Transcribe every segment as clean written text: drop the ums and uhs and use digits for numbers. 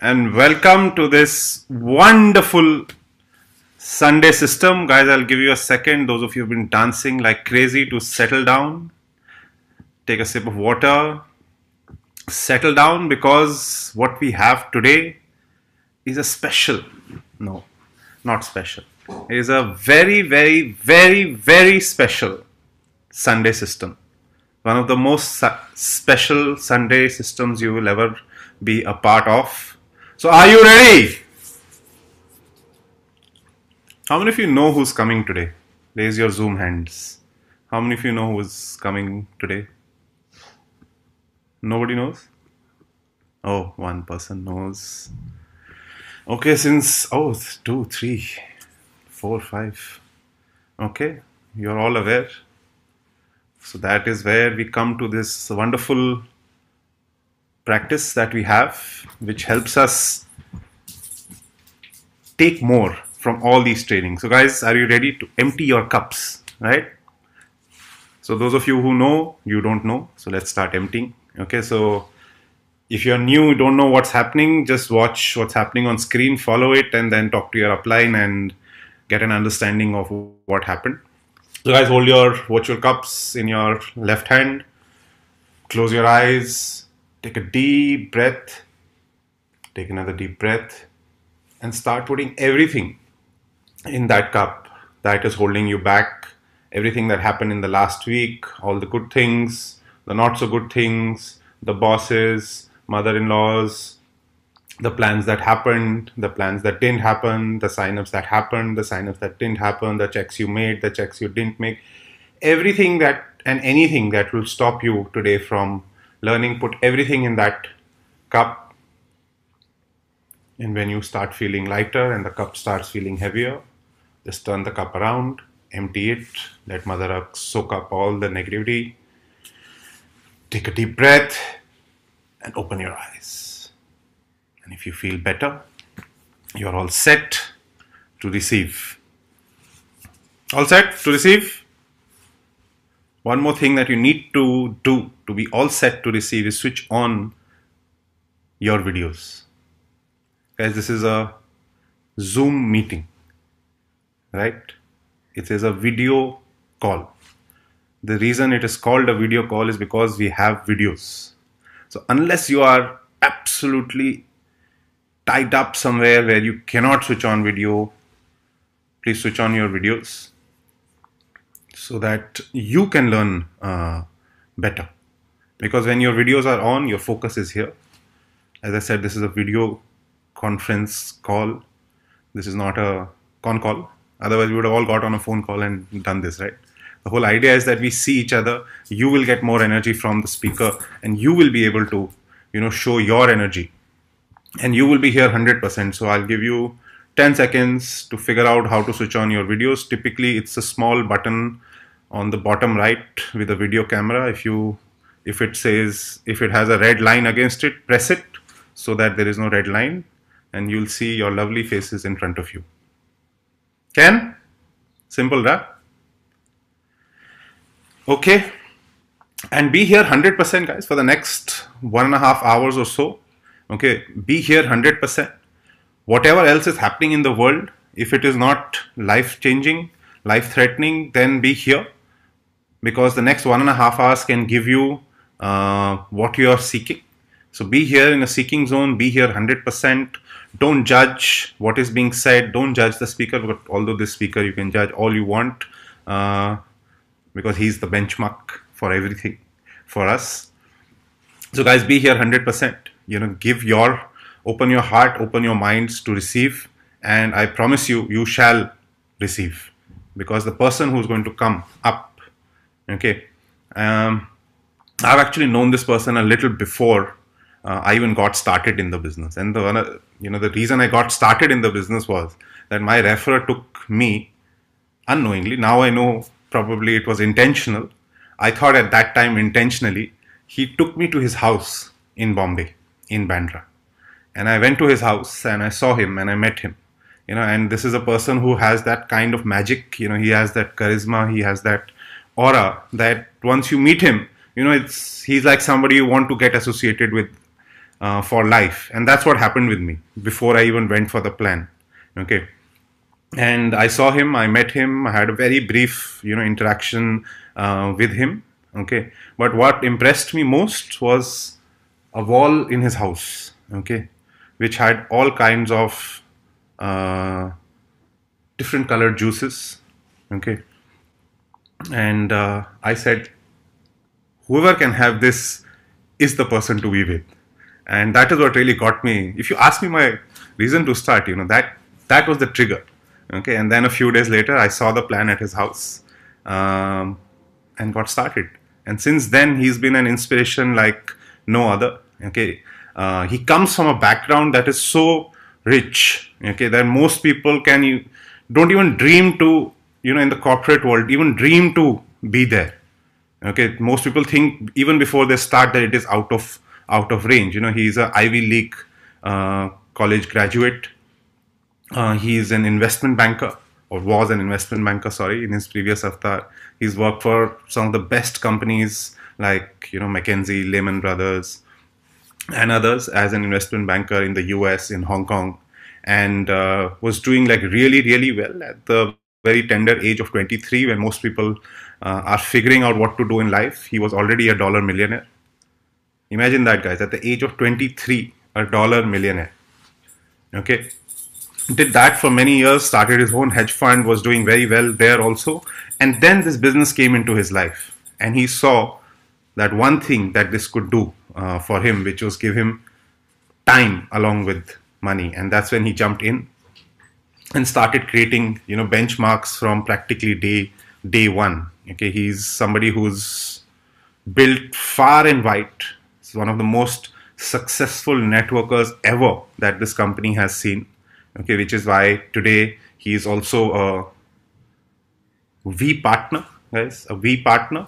and welcome to this wonderful Sunday system. Guys, I'll give you a second. Those of you who've been dancing like crazy to settle down, take a sip of water, settle down, because what we have today is a special, no, not special. It is a very, very, very, very special Sunday system. One of the most special Sunday systems you will ever be a part of. So are you ready? How many of you know who's coming today? Raise your Zoom hands. How many of you know who's coming today? Nobody knows? Oh, one person knows. Okay, since, 2, 3, 4, 5. Okay, you're all aware. So that is where we come to this wonderful practice that we have, which helps us take more from all these trainings. So guys, are you ready to empty your cups, right? So those of you who know, you don't know. So let's start emptying. Okay, so if you're new, don't know what's happening, just watch what's happening on screen, follow it, and then talk to your upline and get an understanding of what happened. So guys, hold your virtual cups in your left hand, close your eyes, take a deep breath, take another deep breath, and start putting everything in that cup that is holding you back, everything that happened in the last week, all the good things, the not so good things, the bosses, mother-in-laws, the plans that happened, the plans that didn't happen, the sign-ups that happened, the sign-ups that didn't happen, the checks you made, the checks you didn't make, everything that and anything that will stop you today from learning, put everything in that cup. And when you start feeling lighter and the cup starts feeling heavier, just turn the cup around, empty it, let Mother Earth soak up all the negativity. Take a deep breath and open your eyes. And if you feel better, you're all set to receive. All set to receive? One more thing that you need to do to be all set to receive is switch on your videos. Guys, this is a Zoom meeting, right? It is a video call. The reason it is called a video call is because we have videos. So unless you are absolutely tied up somewhere where you cannot switch on video, please switch on your videos so that you can learn better. Because when your videos are on, your focus is here. As I said, this is a video conference call. This is not a con call. Otherwise, we would have all got on a phone call and done this, right? The whole idea is that we see each other. You will get more energy from the speaker and you will be able to, show your energy. And you will be here 100%. So I'll give you 10 seconds to figure out how to switch on your videos. Typically, it's a small button on the bottom right with a video camera. If it has a red line against it, press it so that there is no red line and you'll see your lovely faces in front of you. Can? Simple, right? Okay. And be here 100%, guys, for the next 1.5 hours or so. Okay, be here 100%. Whatever else is happening in the world, if it is not life-changing, life-threatening, then be here. Because the next 1.5 hours can give you what you are seeking. So be here in a seeking zone, be here 100%. Don't judge what is being said. Don't judge the speaker, but although this speaker, you can judge all you want because he's the benchmark for everything for us. So guys, be here 100%. Open your heart, open your minds to receive. And I promise you, you shall receive. Because the person who's going to come up, okay, I've actually known this person a little before I even got started in the business. And the reason I got started in the business was that my referrer took me unknowingly. Now I know probably it was intentional. I thought at that time intentionally. He took me to his house in Bombay, in Bandra. And I went to his house and I saw him and I met him. And this is a person who has that kind of magic. He has that charisma. He has that aura that once you meet him, he's like somebody you want to get associated with for life. And that's what happened with me before I even went for the plan. Okay. And I saw him, I met him, I had a very brief, interaction with him. Okay. But what impressed me most was a wall in his house. Okay. Which had all kinds of uh, different colored juices. Okay. And I said, whoever can have this is the person to be with. And that is what really got me. If you ask me my reason to start, that was the trigger. Okay. And then a few days later, I saw the plan at his house, um, and got started. And since then, he's been an inspiration like no other. Okay. He comes from a background that is so rich. Okay. That most people don't even dream to, in the corporate world, even dream to be there. Okay, most people think even before they start that it is out of range. He's a Ivy League college graduate. He's an investment banker, or was an investment banker, sorry, in his previous avatar. He's worked for some of the best companies like, McKinsey, Lehman Brothers, and others as an investment banker in the US, in Hong Kong, and was doing like really, really well at the very tender age of 23 when most people are figuring out what to do in life. He was already a dollar millionaire. Imagine that, guys, at the age of 23, a dollar millionaire. Okay. Did that for many years, started his own hedge fund, was doing very well there also. And then this business came into his life. And he saw that one thing that this could do for him, which was give him time along with money. And that's when he jumped in and started creating, benchmarks from practically day one. Okay, he's somebody who's built far and wide. He's one of the most successful networkers ever that this company has seen. Okay, which is why today he is also a V partner, guys, a V partner.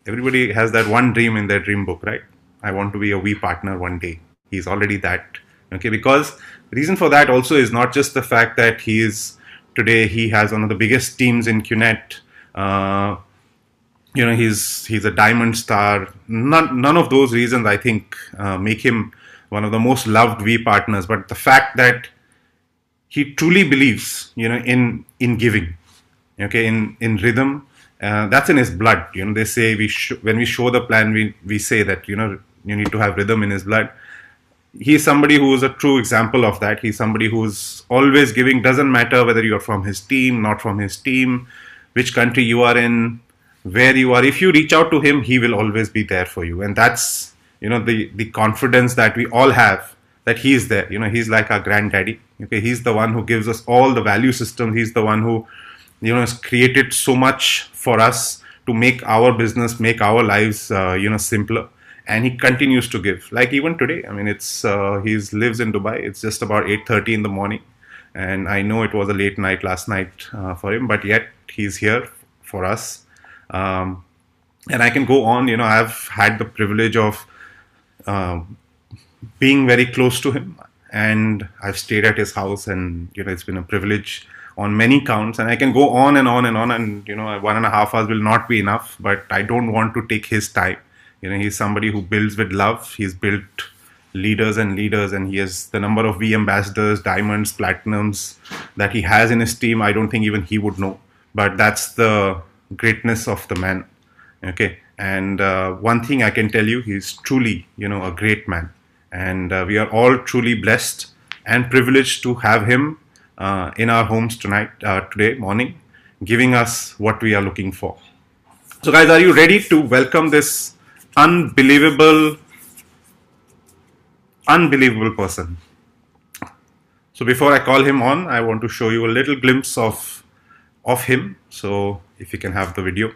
Everybody has that one dream in their dream book, right? I want to be a V partner one day. He's already that. Okay, because the reason for that also is not just the fact that he has one of the biggest teams in QNet. He's a diamond star. None of those reasons, I think, make him one of the most loved V partners. But the fact that he truly believes, in giving, okay, in rhythm, that's in his blood. They say when we show the plan, we say that you need to have rhythm in his blood. He's somebody who is a true example of that. He's somebody who's always giving. Doesn't matter whether you're from his team, not from his team, which country you are in, where you are. If you reach out to him, he will always be there for you. And that's the confidence that we all have, that he is there. He's like our granddaddy. Okay, he's the one who gives us all the value systems. He's the one who has created so much for us to make our business, make our lives simpler. And he continues to give, like even today. I mean, it's he lives in Dubai. It's just about 8:30 in the morning, and I know it was a late night last night for him, but yet he's here for us. um, and I can go on. I've had the privilege of uh, being very close to him, and I've stayed at his house, and it's been a privilege on many counts. And I can go on and on and on, and 1.5 hours will not be enough, but I don't want to take his time. He's somebody who builds with love. He's built leaders and leaders, and he has the number of V ambassadors, diamonds, platinums that he has in his team. I don't think even he would know, but that's the greatness of the man. Okay. And one thing I can tell you, he's truly, a great man. And we are all truly blessed and privileged to have him in our homes today morning, giving us what we are looking for. So, guys, are you ready to welcome this unbelievable person? So, before I call him on, I want to show you a little glimpse of him. So, if you can have the video.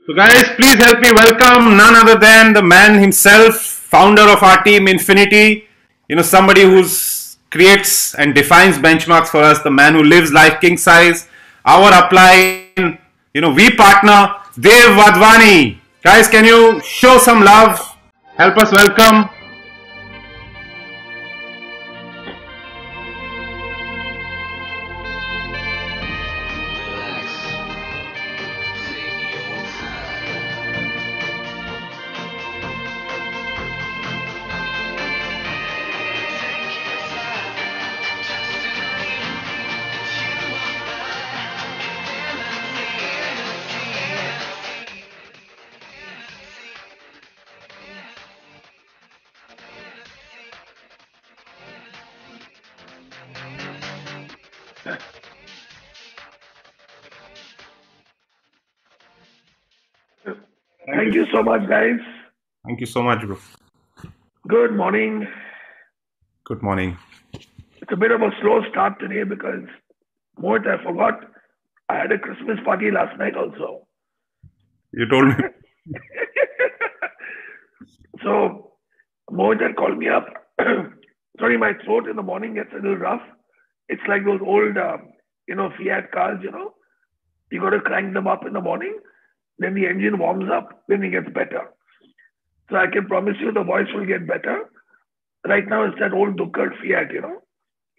So, guys, please help me welcome none other than the man himself, founder of our team, Infinity. Somebody who's creates and defines benchmarks for us, the man who lives life king size. Our upline, we partner, Dev Wadhwani. Guys, can you show some love? Help us welcome. Thank you so much, guys. Thank you so much, bro. Good morning. Good morning. It's a bit of a slow start today because, Mohit, I forgot I had a Christmas party last night also. You told me. So, Mohit had called me up. Sorry, my throat in the morning gets a little rough. It's like those old, Fiat cars, You got to crank them up in the morning, then the engine warms up, then it gets better. So I can promise you the voice will get better. Right now, it's that old Dukkar Fiat,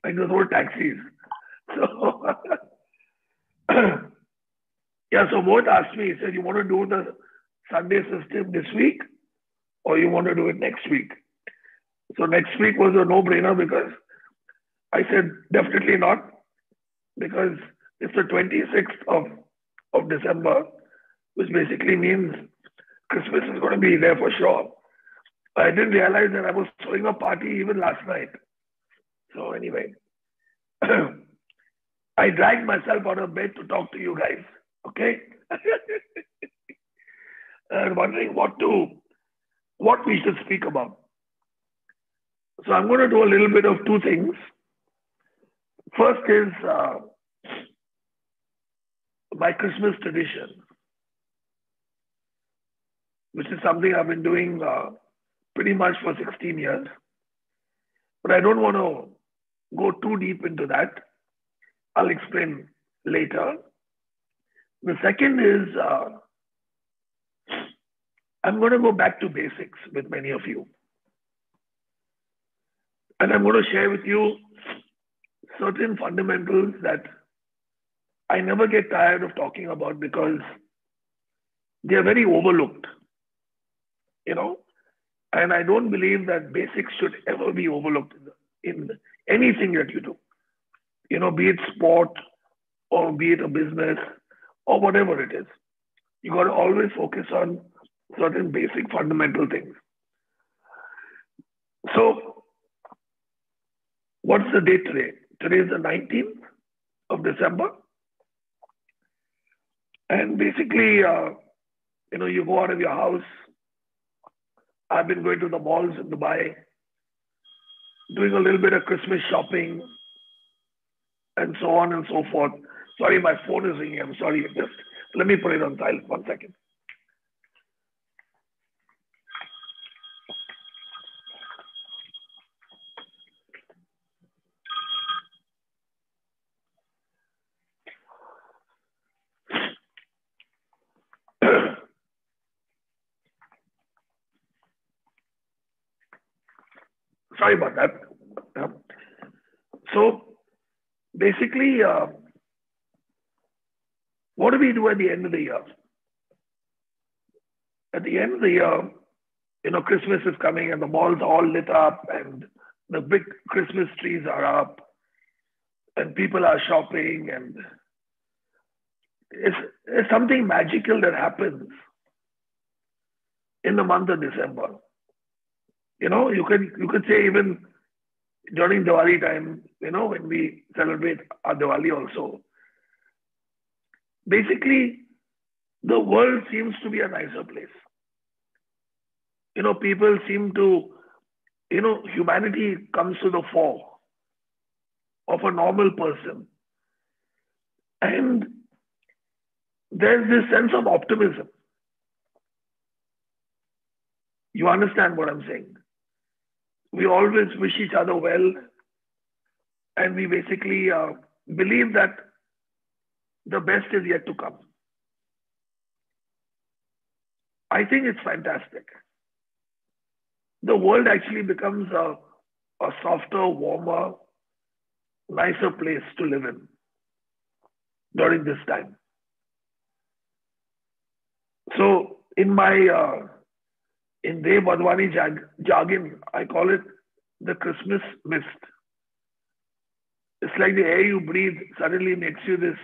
like those old taxis. So, yeah, so Mohit asked me, he said, you want to do the Sunday system this week or you want to do it next week? So next week was a no-brainer because I said definitely not because it's the 26th of December, which basically means Christmas is going to be there for sure. I didn't realize that I was throwing a party even last night. So anyway, I dragged myself out of bed to talk to you guys. Okay? And wondering what we should speak about. So I'm going to do a little bit of two things. First is my Christmas tradition, which is something I've been doing pretty much for 16 years. But I don't want to go too deep into that. I'll explain later. The second is I'm going to go back to basics with many of you. And I'm going to share with you certain fundamentals that I never get tired of talking about because they are very overlooked, and I don't believe that basics should ever be overlooked in anything that you do, be it sport or be it a business or whatever it is. You got to always focus on certain basic fundamental things. So, what's the date today? Today is the 19th of December. And basically, you go out of your house. I've been going to the malls in Dubai, doing a little bit of Christmas shopping, and so on and so forth. Sorry, my phone is ringing. I'm sorry. Just let me put it on silent. 1 second. Sorry about that. So basically, what do we do at the end of the year? At the end of the year, Christmas is coming and the malls are all lit up and the big Christmas trees are up and people are shopping and it's something magical that happens in the month of December. You could say even during Diwali time, when we celebrate our Diwali also. Basically, the world seems to be a nicer place. People seem to, humanity comes to the fore of a normal person. And there's this sense of optimism. You understand what I'm saying? We always wish each other well, and we basically believe that the best is yet to come. I think it's fantastic. The world actually becomes a softer, warmer, nicer place to live in during this time. So in Dev Advani jargon, I call it the Christmas mist. It's like the air you breathe suddenly makes you this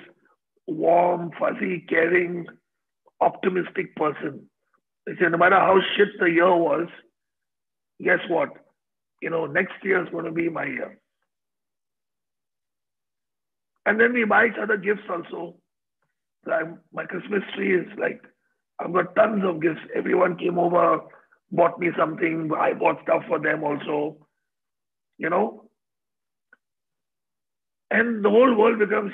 warm, fuzzy, caring, optimistic person. They say no matter how shit the year was, guess what? Next year is going to be my year. And then we buy each other gifts also. My Christmas tree is like, I've got tons of gifts. Everyone came over, bought me something. I bought stuff for them also, you know. And the whole world becomes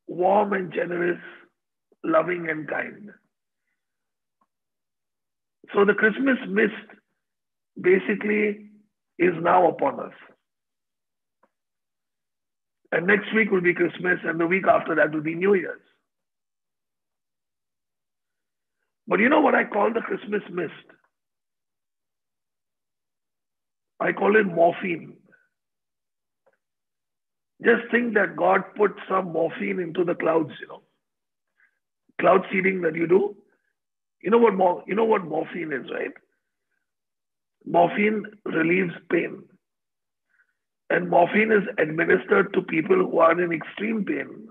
warm and generous, loving and kind. So the Christmas mist basically is now upon us. And next week will be Christmas, and the week after that will be New Year's. But you know what I call the Christmas mist? I call it morphine. Just think that God put some morphine into the clouds, Cloud seeding that you do. You know what morphine is, right? Morphine relieves pain. And morphine is administered to people who are in extreme pain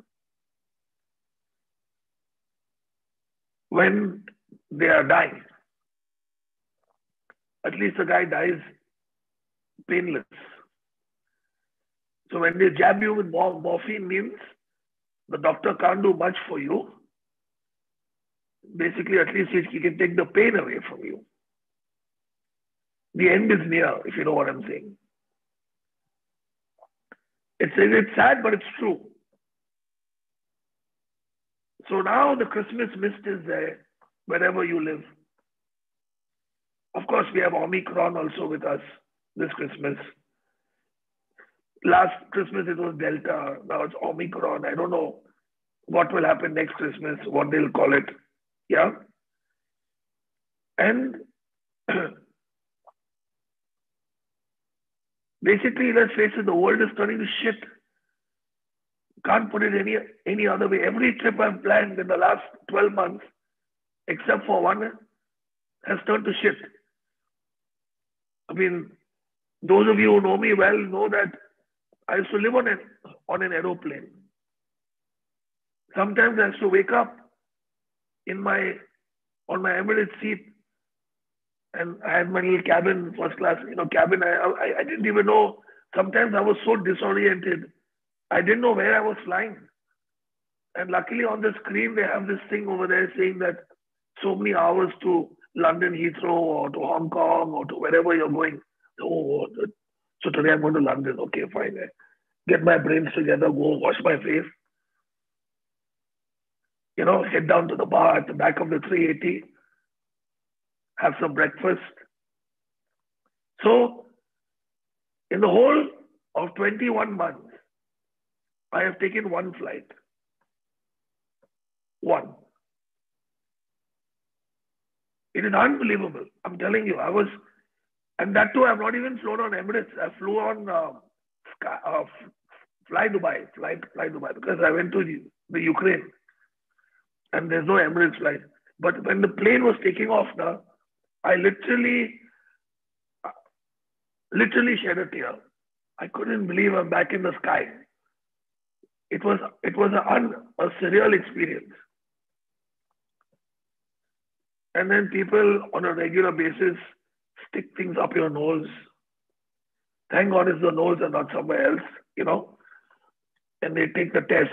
when they are dying. At least the guy dies painless. So when they jab you with morphine means the doctor can't do much for you. Basically, at least he can take the pain away from you. The end is near, if you know what I'm saying. It's sad, but it's true. So now the Christmas mist is there wherever you live. Of course, we have Omicron also with us this Christmas. Last Christmas it was Delta, now it's Omicron. I don't know what will happen next Christmas, what they'll call it. Yeah. And basically, let's face it, the world is turning to shit. Can't put it any other way. Every trip I've planned in the last 12 months, except for one, has turned to shit. I mean, those of you who know me well know that I used to live on an aeroplane. Sometimes I used to wake up on my Emirates seat, and I had my little cabin, first class, cabin. I didn't even know. Sometimes I was so disoriented. I didn't know where I was flying. And luckily on the screen, they have this thing over there saying that so many hours to London Heathrow or to Hong Kong or to wherever you're going. So today I'm going to London. Okay, fine. Get my brains together, go wash my face. Head down to the bar at the back of the 380. Have some breakfast. So, in the whole of 21 months, I have taken one flight. One. It is unbelievable. I'm telling you, and that too, I've not even flown on Emirates. I flew on Fly Dubai, because I went to the Ukraine, and there's no Emirates flight. But when the plane was taking off now, I literally shed a tear. I couldn't believe I'm back in the sky. It was a surreal experience. And then people on a regular basis stick things up your nose. Thank God it's the nose and not somewhere else, and they take the test.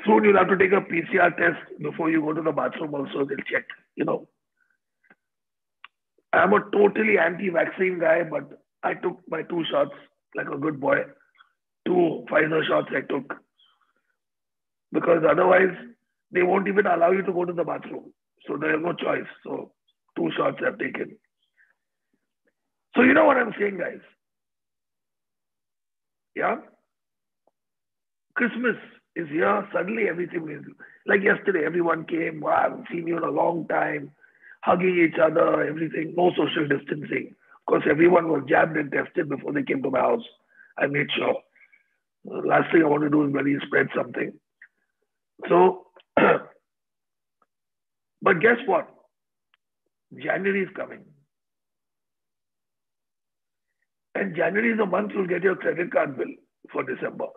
Soon you'll have to take a PCR test before you go to the bathroom also, they'll check, I'm a totally anti-vaccine guy, but I took my 2 shots like a good boy. 2 Pfizer shots I took. Because otherwise, they won't even allow you to go to the bathroom. So there is no choice. So 2 shots I've taken. So you know what I'm saying, guys? Yeah? Christmas is here. Suddenly everything is like yesterday. Everyone came. Wow, I haven't seen you in a long time. Hugging each other, everything. No social distancing. Of course, everyone was jabbed and tested before they came to my house. I made sure. Last thing I want to do is really spread something. So, but guess what? January is coming. And January is the month you'll get your credit card bill for December.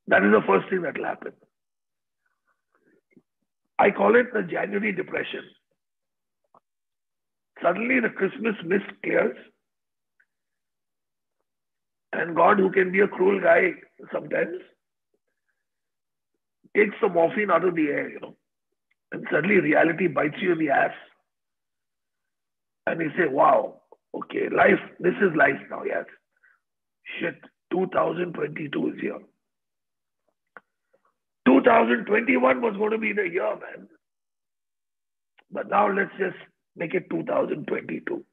That is the first thing that will happen. I call it the January depression. Suddenly the Christmas mist clears. And God, who can be a cruel guy sometimes, takes the morphine out of the air, and suddenly reality bites you in the ass. And you say, wow, okay, life, this is life now, yes. Shit, 2022 is here. 2021 was going to be the year, man. But now let's just make it 2022.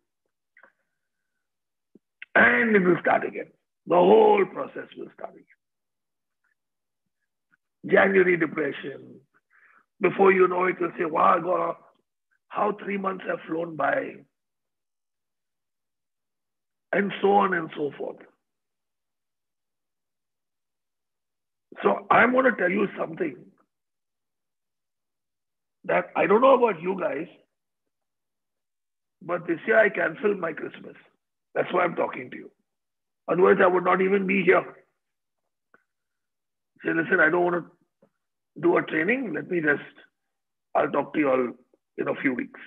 And it will start again. The whole process will start again. January depression. Before you know it, you'll say, wow, God, how 3 months have flown by. And so on and so forth. So I'm going to tell you something that I don't know about you guys, but this year I canceled my Christmas. That's why I'm talking to you. Otherwise, I would not even be here. Say, listen, I don't want to do a training. Let me rest. I'll talk to you all in a few weeks.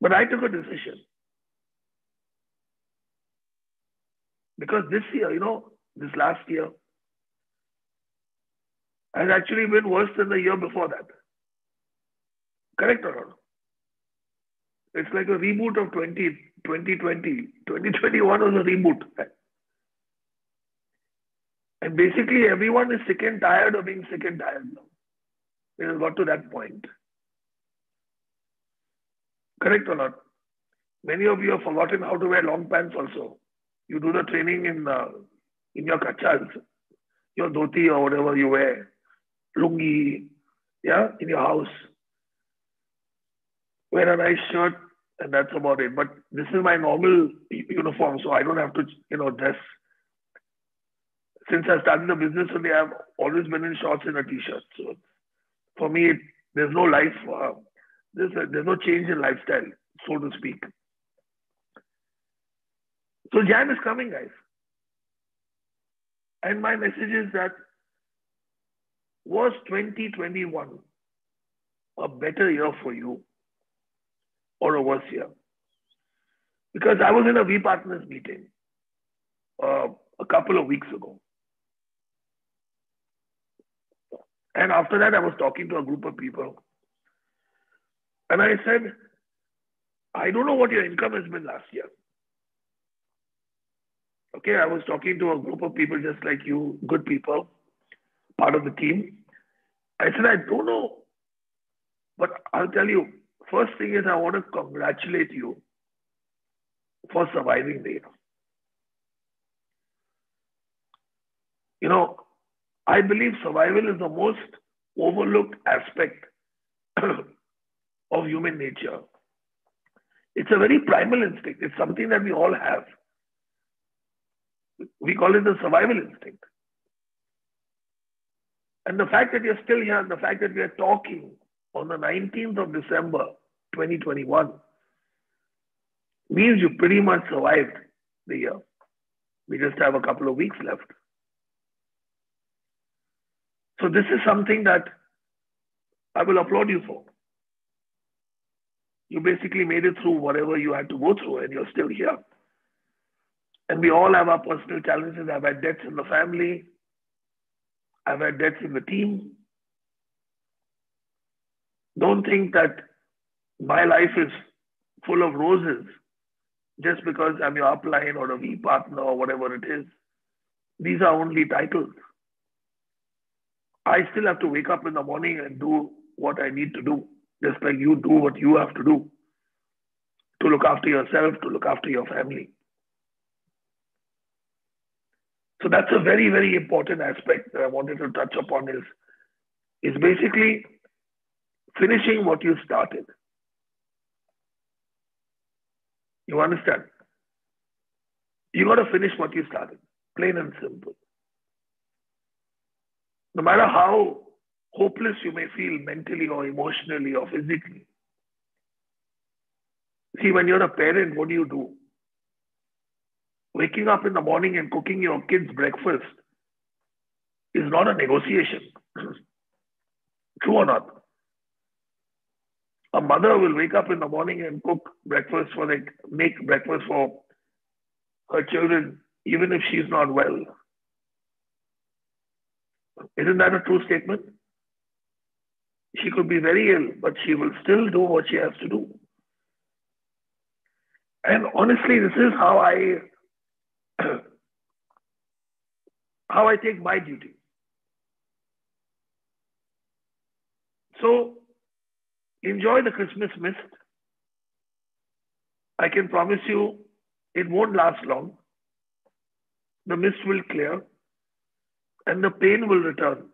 But I took a decision. Because this year, this last year, has actually been worse than the year before that. Correct or not? It's like a reboot of 2020. 2021 was a reboot. And basically everyone is sick and tired of being sick and tired now. It has got to that point. Correct or not? Many of you have forgotten how to wear long pants also. You do the training in your kachas, your dhoti or whatever you wear, lungi, yeah, in your house. Wear a nice shirt and that's about it. But this is my normal uniform, so I don't have to, dress. Since I started the business only, I've always been in shorts and a t-shirt. So for me, there's no life, there's no change in lifestyle, so to speak. So Jan is coming, guys. And my message is that, was 2021 a better year for you or a worse year? Because I was in a V Partners meeting a couple of weeks ago. And after that, I was talking to a group of people. And I said, I don't know what your income has been last year. Okay, I was talking to a group of people just like you, good people, part of the team. I said, I don't know. But I'll tell you, first thing is I want to congratulate you for surviving the year. I believe survival is the most overlooked aspect of human nature. It's a very primal instinct. It's something that we all have. We call it the survival instinct. And the fact that you're still here, and the fact that we are talking on the 19th of December, 2021, means you pretty much survived the year. We just have a couple of weeks left. So this is something that I will applaud you for. You basically made it through whatever you had to go through and you're still here. And we all have our personal challenges. I've had debts in the family. I've had debts in the team. Don't think that my life is full of roses just because I'm your upline or a V partner or whatever it is. These are only titles. I still have to wake up in the morning and do what I need to do, just like you do what you have to do to look after yourself, to look after your family. So that's a very, very important aspect that I wanted to touch upon is basically finishing what you started. You understand? You got to finish what you started, plain and simple. No matter how hopeless you may feel mentally or emotionally or physically. See, when you're a parent, what do? Waking up in the morning and cooking your kids breakfast is not a negotiation. True or not? A mother will wake up in the morning and make breakfast for her children, even if she's not well. Isn't that a true statement? She could be very ill, but she will still do what she has to do. And honestly, this is how I take my duty. So enjoy the Christmas mist. I can promise you it won't last long. The mist will clear and the pain will return.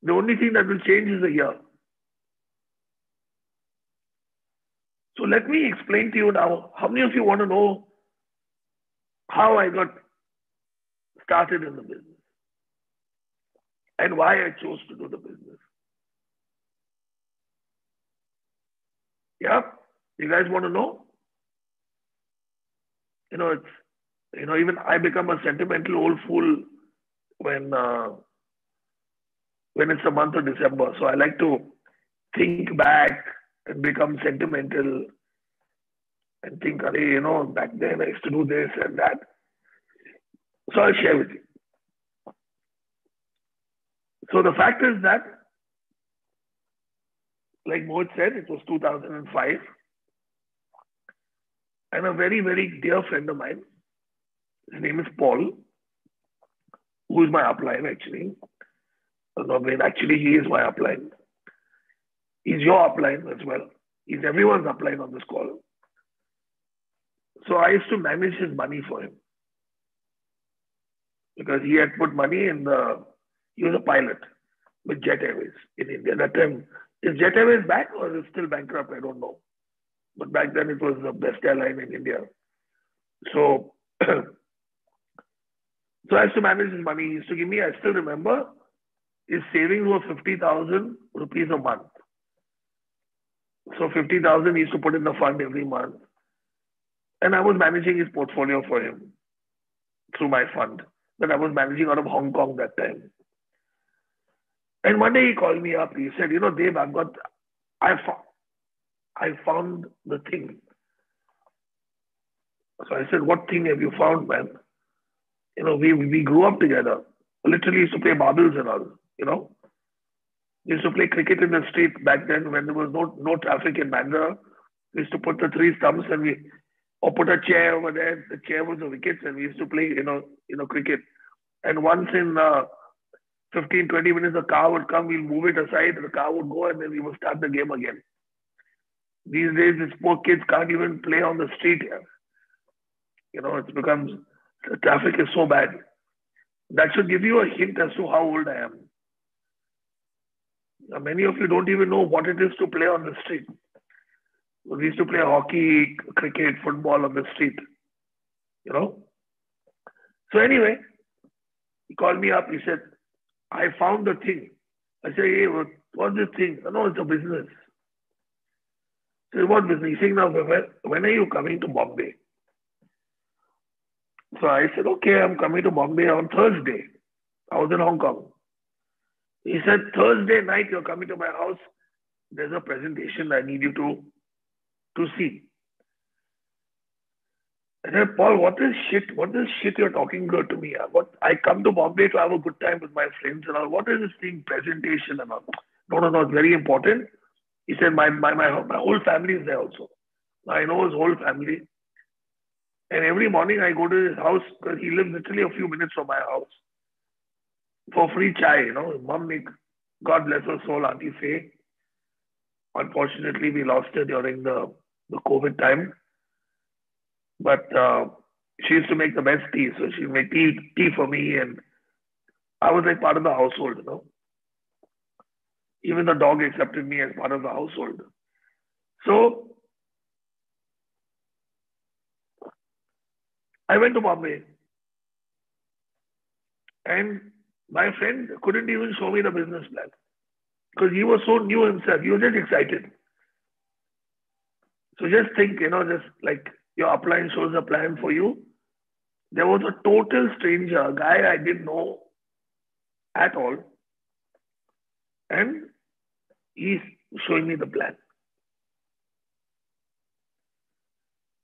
The only thing that will change is the year. So let me explain to you now. How many of you want to know how I got started in the business and why I chose to do the business? Yeah? You guys want to know? Even I become a sentimental old fool when it's the month of December. So I like to think back and become sentimental and think, back then I used to do this and that. So I'll share with you. So the fact is that, like Mohit said, it was 2005. And a very, very dear friend of mine, his name is Paul, who is my upline actually. Actually, he is my upline. He's your upline as well. He's everyone's upline on this call. So I used to manage his money for him. Because he had put money he was a pilot with Jet Airways in India. That time, is Jet Airways back or is it still bankrupt? I don't know. But back then it was the best airline in India. So, I used to manage his money. He used to give me, I still remember, his savings were 50,000 rupees a month. So 50,000 he used to put in the fund every month. And I was managing his portfolio for him through my fund that I was managing out of Hong Kong that time. And one day he called me up. He said, Dave, I found the thing. So I said, what thing have you found, man? We grew up together. Literally used to play marbles and all, We used to play cricket in the street back then when there was no traffic in Bandra. We used to put the 3 stumps and or put a chair over there. The chair was the wickets and we used to play, cricket. And once in 15, 20 minutes, the car would come, we'll move it aside, the car would go and then we would start the game again. These days, these poor kids can't even play on the street here. The traffic is so bad. That should give you a hint as to how old I am. Now, many of you don't even know what it is to play on the street. We used to play hockey, cricket, football on the street. So anyway, he called me up. He said, I found the thing. I said, hey, what's this thing? No, it's a business. He said, what business? He said, now, when are you coming to Bombay? So I said, okay, I'm coming to Bombay on Thursday. I was in Hong Kong. He said, Thursday night, you're coming to my house. There's a presentation I need you to see. I said, Paul, what is shit you're talking about to me? I come to Bombay to have a good time with my friends and all. What is this thing, presentation and all? No, it's very important. He said, my whole family is there also. I know his whole family. And every morning I go to his house because he lives literally a few minutes from my house for free chai. Mom, God bless her soul, Auntie Faye. Unfortunately, we lost her during the COVID time. But she used to make the best tea. So she'd make tea for me. And I was like part of the household. Even the dog accepted me as part of the household. So I went to Bombay. And my friend couldn't even show me the business plan because he was so new himself. He was just excited. So just think, just like your upline shows a plan for you. There was a total stranger, a guy I didn't know at all. And he's showing me the plan.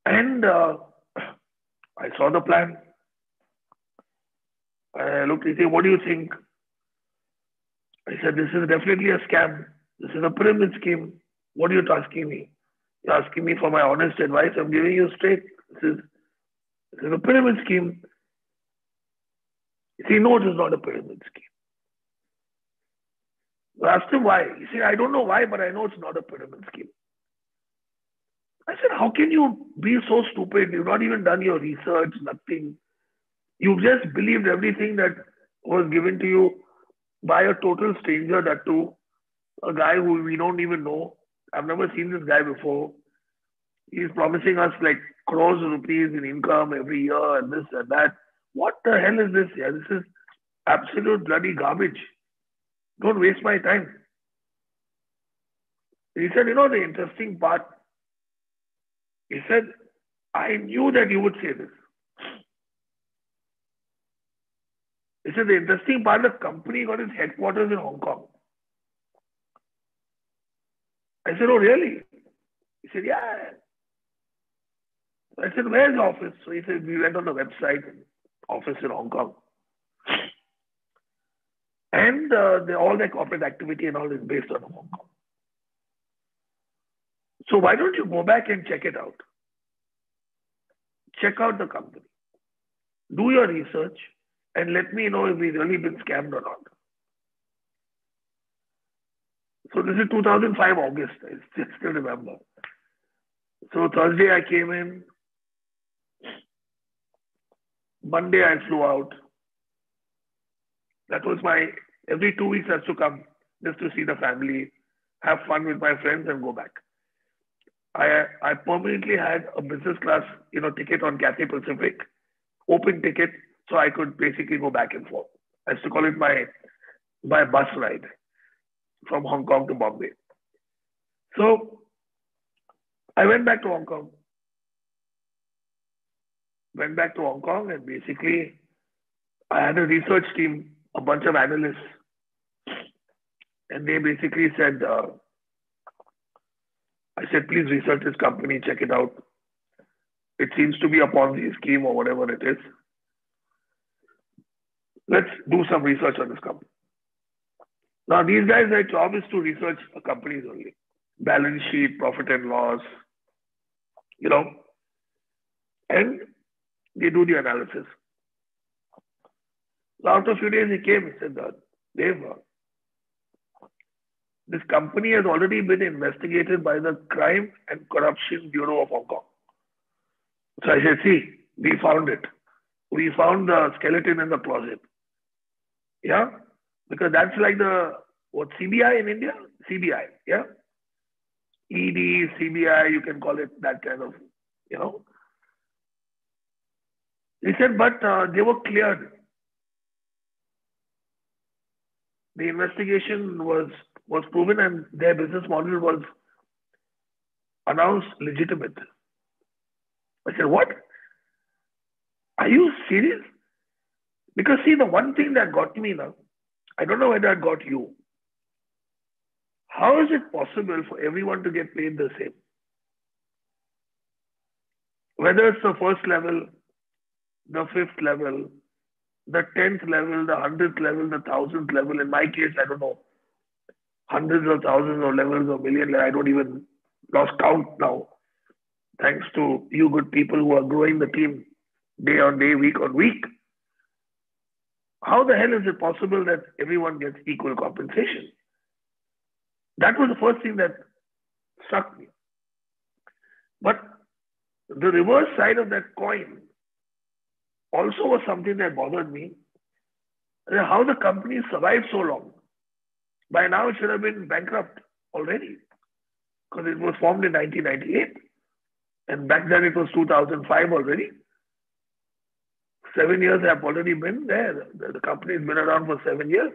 And I saw the plan. I looked, he said, what do you think? I said, this is definitely a scam. This is a pyramid scheme. What are you asking me? You're asking me for my honest advice. I'm giving you straight. This is a pyramid scheme. He no, it is not a pyramid scheme. I asked him why. He said, I don't know why, but I know it's not a pyramid scheme. I said, how can you be so stupid? You've not even done your research, nothing. You just believed everything that was given to you by a total stranger, that too, a guy who we don't even know. I've never seen this guy before. He's promising us like crores of rupees in income every year and this and that. What the hell is this? Yeah, this is absolute bloody garbage. Don't waste my time. He said, the interesting part, he said, I knew that you would say this. He said, the interesting part, the company got its headquarters in Hong Kong. I said, oh, really? He said, yeah. I said, where's the office? So he said, we went on the website, office in Hong Kong. And all their corporate activity and all is based on Hong Kong. So why don't you go back and check it out? Check out the company. Do your research and let me know if we've really been scammed or not. So this is 2005 August. I still remember. So Thursday I came in. Monday I flew out. That was every 2 weeks I have to come just to see the family, have fun with my friends and go back. I permanently had a business class, ticket on Cathay Pacific, open ticket, so I could basically go back and forth. I used to call it my bus ride from Hong Kong to Bombay. So I went back to Hong Kong. And basically I had a research team, a bunch of analysts, and they basically said, I said, please research this company, check it out. It seems to be a Ponzi scheme or whatever it is. Let's do some research on this company. Now, these guys, their job is to research a company's only. Balance sheet, profit and loss, and they do the analysis. So after a few days, he came and said, Dave, this company has already been investigated by the Crime and Corruption Bureau of Hong Kong. So I said, see, we found it. We found the skeleton in the closet. Yeah? Because that's like CBI in India? CBI, yeah? ED, CBI, you can call it that kind of, He said, but they were cleared. The investigation was proven and their business model was announced legitimate. I said, what? Are you serious? Because see, the one thing that got me now, I don't know whether it got you. How is it possible for everyone to get paid the same? Whether it's the first level, the fifth level, the 10th level, the 100th level, the 1000th level. In my case, I don't know, hundreds of thousands of levels of million. I don't even lost count now. thanks to you good people who are growing the team day on day, week on week. How the hell is it possible that everyone gets equal compensation? That was the first thing that struck me. But the reverse side of that coin also was something that bothered me. How the company survived so long. By now, it should have been bankrupt already because it was formed in 1998. And back then, it was 2005 already. 7 years have already been there. The company has been around for 7 years.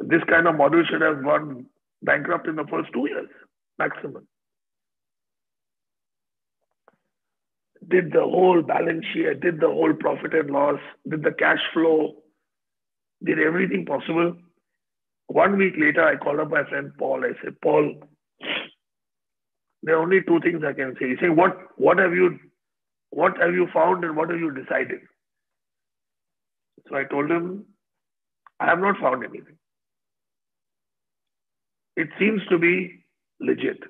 This kind of model should have gone bankrupt in the first 2 years, maximum. Did the whole balance sheet, did the whole profit and loss, did the cash flow, did everything possible. 1 week later, I called up my friend Paul. I said, Paul, there are only two things I can say. He said, what have you found and what have you decided? So I told him, I have not found anything. It seems to be legit.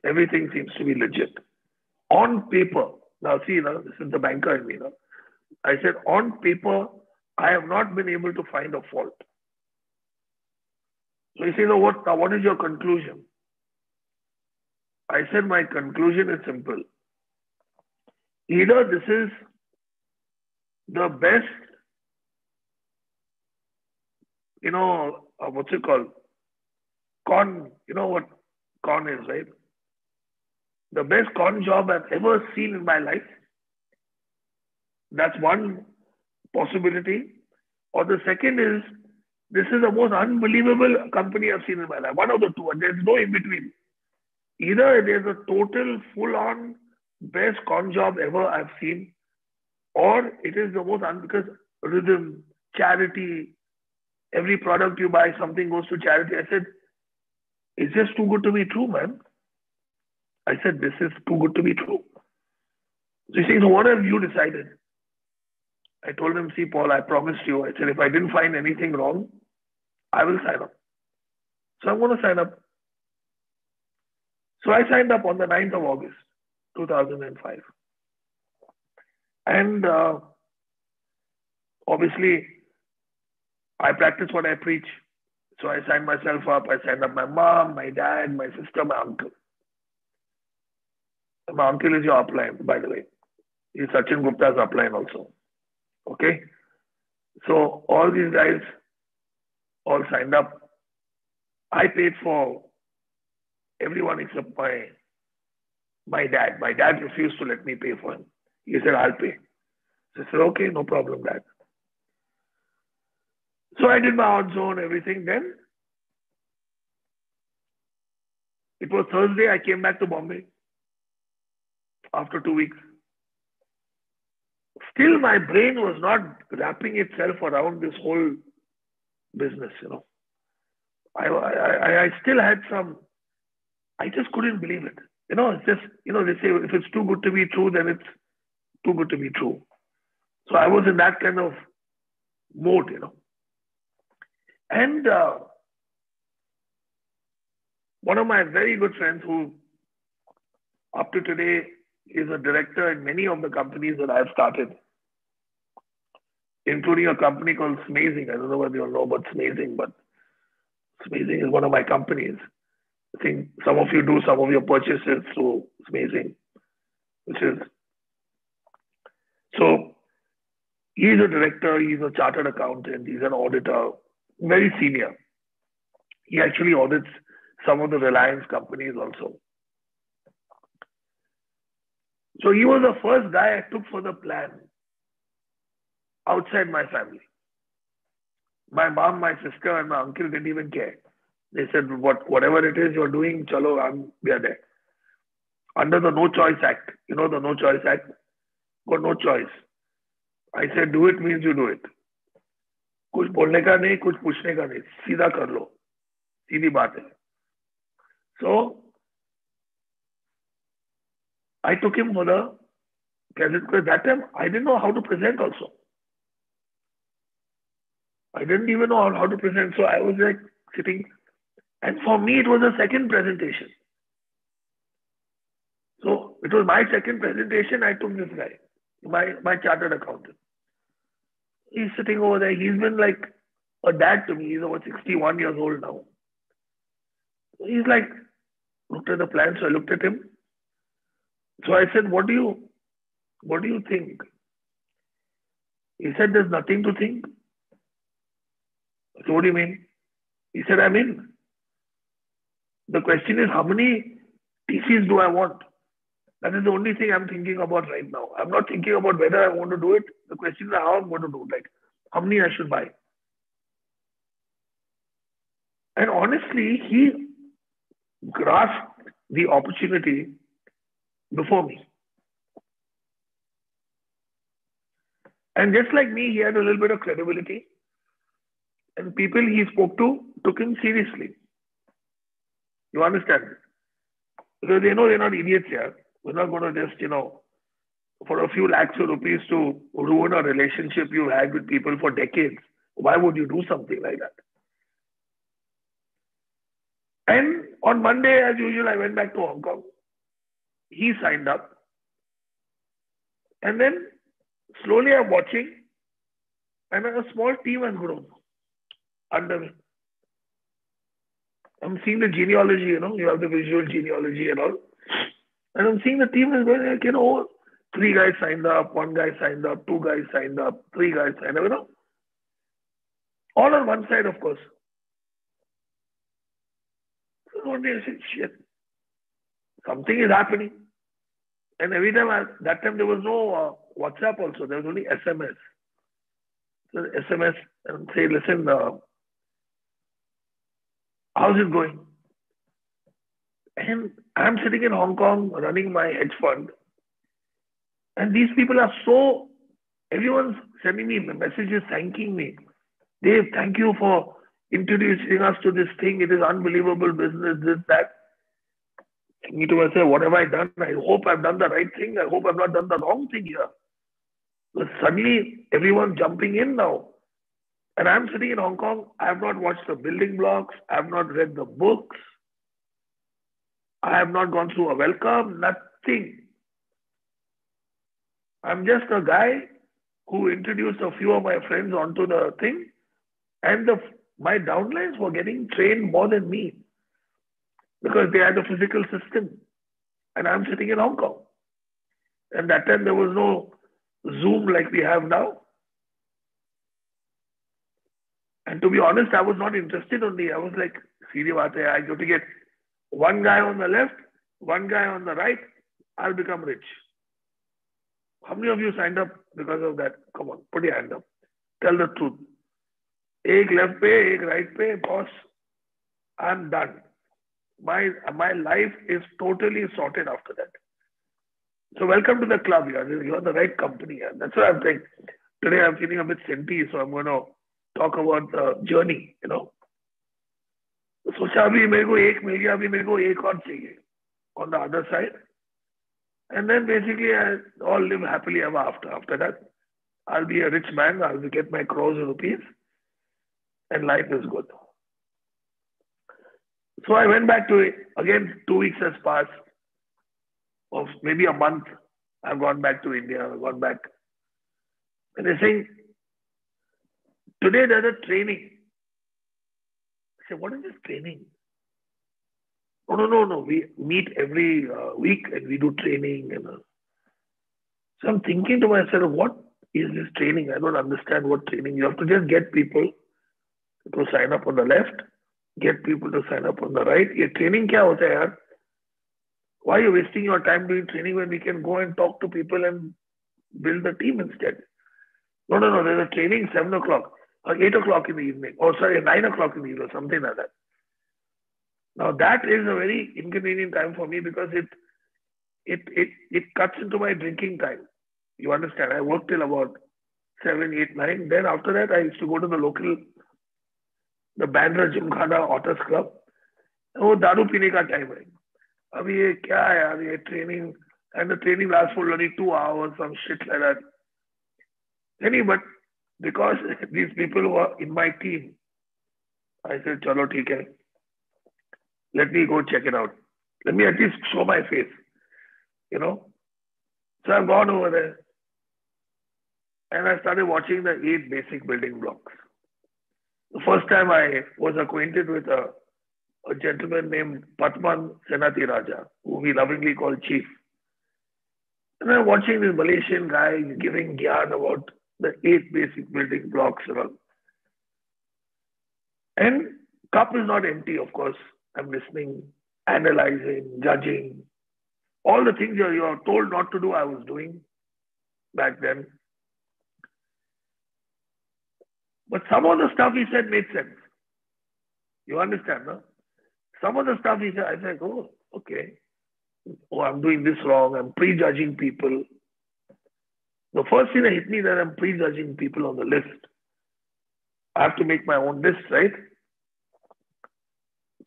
Everything seems to be legit. On paper, now see, this is the banker in me. I said, on paper, I have not been able to find a fault. So he said, what is your conclusion? I said, my conclusion is simple. Either this is the best, what's it called? Con, you know what con is, right? The best con job I've ever seen in my life. That's one possibility. Or the second is, this is the most unbelievable company I've seen in my life. One of the two, and there's no in between. Either there's a total full-on best con job ever I've seen, or it is the most because rhythm, charity, every product you buy, something goes to charity. I said, it's just too good to be true, man. I said, this is too good to be true. So he says, so what have you decided? I told him, see, Paul, I promised you. I said, if I didn't find anything wrong, I will sign up. So I'm going to sign up. So I signed up on the 9th of August, 2005. And obviously, I practice what I preach. So I signed myself up. I signed up my mom, my dad, my sister, my uncle. My uncle is your upline, by the way. He's Sachin Gupta's upline also. Okay? So all these guys all signed up. I paid for everyone except my dad. My dad refused to let me pay for him. He said, I'll pay. So I said, okay, no problem, Dad. So I did my odds on everything. Then it was Thursday. I came back to Bombay after 2 weeks. Still, my brain was not wrapping itself around this whole business, I still had I just couldn't believe it. It's just, they say if it's too good to be true, then it's too good to be true. So I was in that kind of mode, And one of my very good friends who up to today is a director in many of the companies that I've started, including a company called Smazing. I don't know whether you all know about Smazing, but Smazing is one of my companies. I think some of you do some of your purchases through Smazing, so he's a director, he's a chartered accountant, he's an auditor, very senior. He actually audits some of the Reliance companies also. So he was the first guy I took for the plan outside my family. My mom, my sister, and my uncle didn't even care. They said, whatever it is you're doing, chalo, we are there. Under the No Choice Act, the No Choice Act, got no choice. I said, do it means you do it. कुछ बोलने का नहीं, कुछ पूछने का नहीं, सीधा कर लो, सीधी बात है. So I took him for the present because that time I didn't know how to present also. I didn't even know how to present. So I was like sitting, and for me it was a second presentation. It was my second presentation. I took this guy, my chartered accountant. He's sitting over there. He's been like a dad to me. He's over 61 years old now. He's like, looked at the plan. So I looked at him. So I said, what do you think? He said, there's nothing to think. So what do you mean? He said, I'm in. The question is, how many TCs do I want? That is the only thing I'm thinking about right now. I'm not thinking about whether I want to do it. The question is how I'm going to do it. Like, how many I should buy. And honestly, he grasped the opportunity before me. And just like me, he had a little bit of credibility. And people he spoke to took him seriously. You understand? Because they know they're not idiots here. We're not going to just, for a few lakhs of rupees to ruin a relationship you've had with people for decades. Why would you do something like that? And on Monday, as usual, I went back to Hong Kong. He signed up. And then slowly I'm watching, and a small team has grown under me. I'm seeing the genealogy, you have the visual genealogy and all. And I'm seeing the team is going like, 3 guys signed up, 1 guy signed up, 2 guys signed up, 3 guys signed up, All on one side, of course. So one day I said, shit, something is happening. And every time, that time there was no WhatsApp also, there was only SMS. So SMS and say, listen, how's it going? And I'm sitting in Hong Kong running my hedge fund. And these people are everyone's sending me messages thanking me. Dave, thank you for introducing us to this thing. It is unbelievable business, this, that. Me to myself, what have I done? I hope I've done the right thing. I hope I've not done the wrong thing here. But suddenly, everyone's jumping in now. And I'm sitting in Hong Kong. I have not watched the building blocks. I have not read the books. I have not gone through a welcome, nothing. I'm just a guy who introduced a few of my friends onto the thing. And my downlines were getting trained more than me because they had a physical system. And I'm sitting in Hong Kong. And that time there was no Zoom like we have now. And to be honest, I was not interested only. I was like, serious baat hai, I got to get 1 guy on the left, 1 guy on the right, I'll become rich. How many of you signed up because of that? Come on, put your hand up. Tell the truth. Ek left pe, ek right pe, boss, I'm done. My life is totally sorted after that. So welcome to the club. You're the right company. That's what I'm saying. Today I'm feeling a bit senti, so I'm going to talk about the journey, सोचा अभी मेरे को 1 मिल गया, अभी मेरे को 1 और चाहिए on the other side. And then basically I all live happily ever after. After that, I'll be a rich man. I'll get my crores of rupees and life is good. So I went back to it. Again, 2 weeks has passed. Of maybe a month, I've gone back to India. I've gone back. And they're saying, today there's a training. I said, what is this training? Oh, no. We meet every week and we do training. So I'm thinking to myself, what is this training? I don't understand what training. You have to just get people to sign up on the left, get people to sign up on the right. Ye training kya hota hai yaar? Why are you wasting your time doing training when we can go and talk to people and build the team instead? No. There's a training 7 o'clock or 8 o'clock in the evening. Or 9 o'clock in the evening or something like that. Now that is a very inconvenient time for me because it cuts into my drinking time. You understand? I work till about 7, 8, 9. Then after that, I used to go to the Bandra Gymkhana Otters Club. वो दारू पीने का time है. अभी ये क्या है यार, ये training, and the training lasts for only 2 hours, some shit like that. Anyway, but because these people were in my team, I said, chalo theek hai. Let me go check it out. Let me at least show my face. you know. So I've gone over there and I started watching the 8 basic building blocks. The first time I was acquainted with a gentleman named Patman Senati Raja, who we lovingly call Chief. And I'm watching this Malaysian guy giving gyan about the 8 basic building blocks and all. And cup is not empty, of course. I'm listening, analyzing, judging. All the things you are told not to do, I was doing back then. But some of the stuff he said made sense. You understand, no? Some of the stuff he said, I said, oh, okay. Oh, I'm doing this wrong. I'm prejudging people. The first thing that hit me that I'm prejudging people on the list. I have to make my own list, right?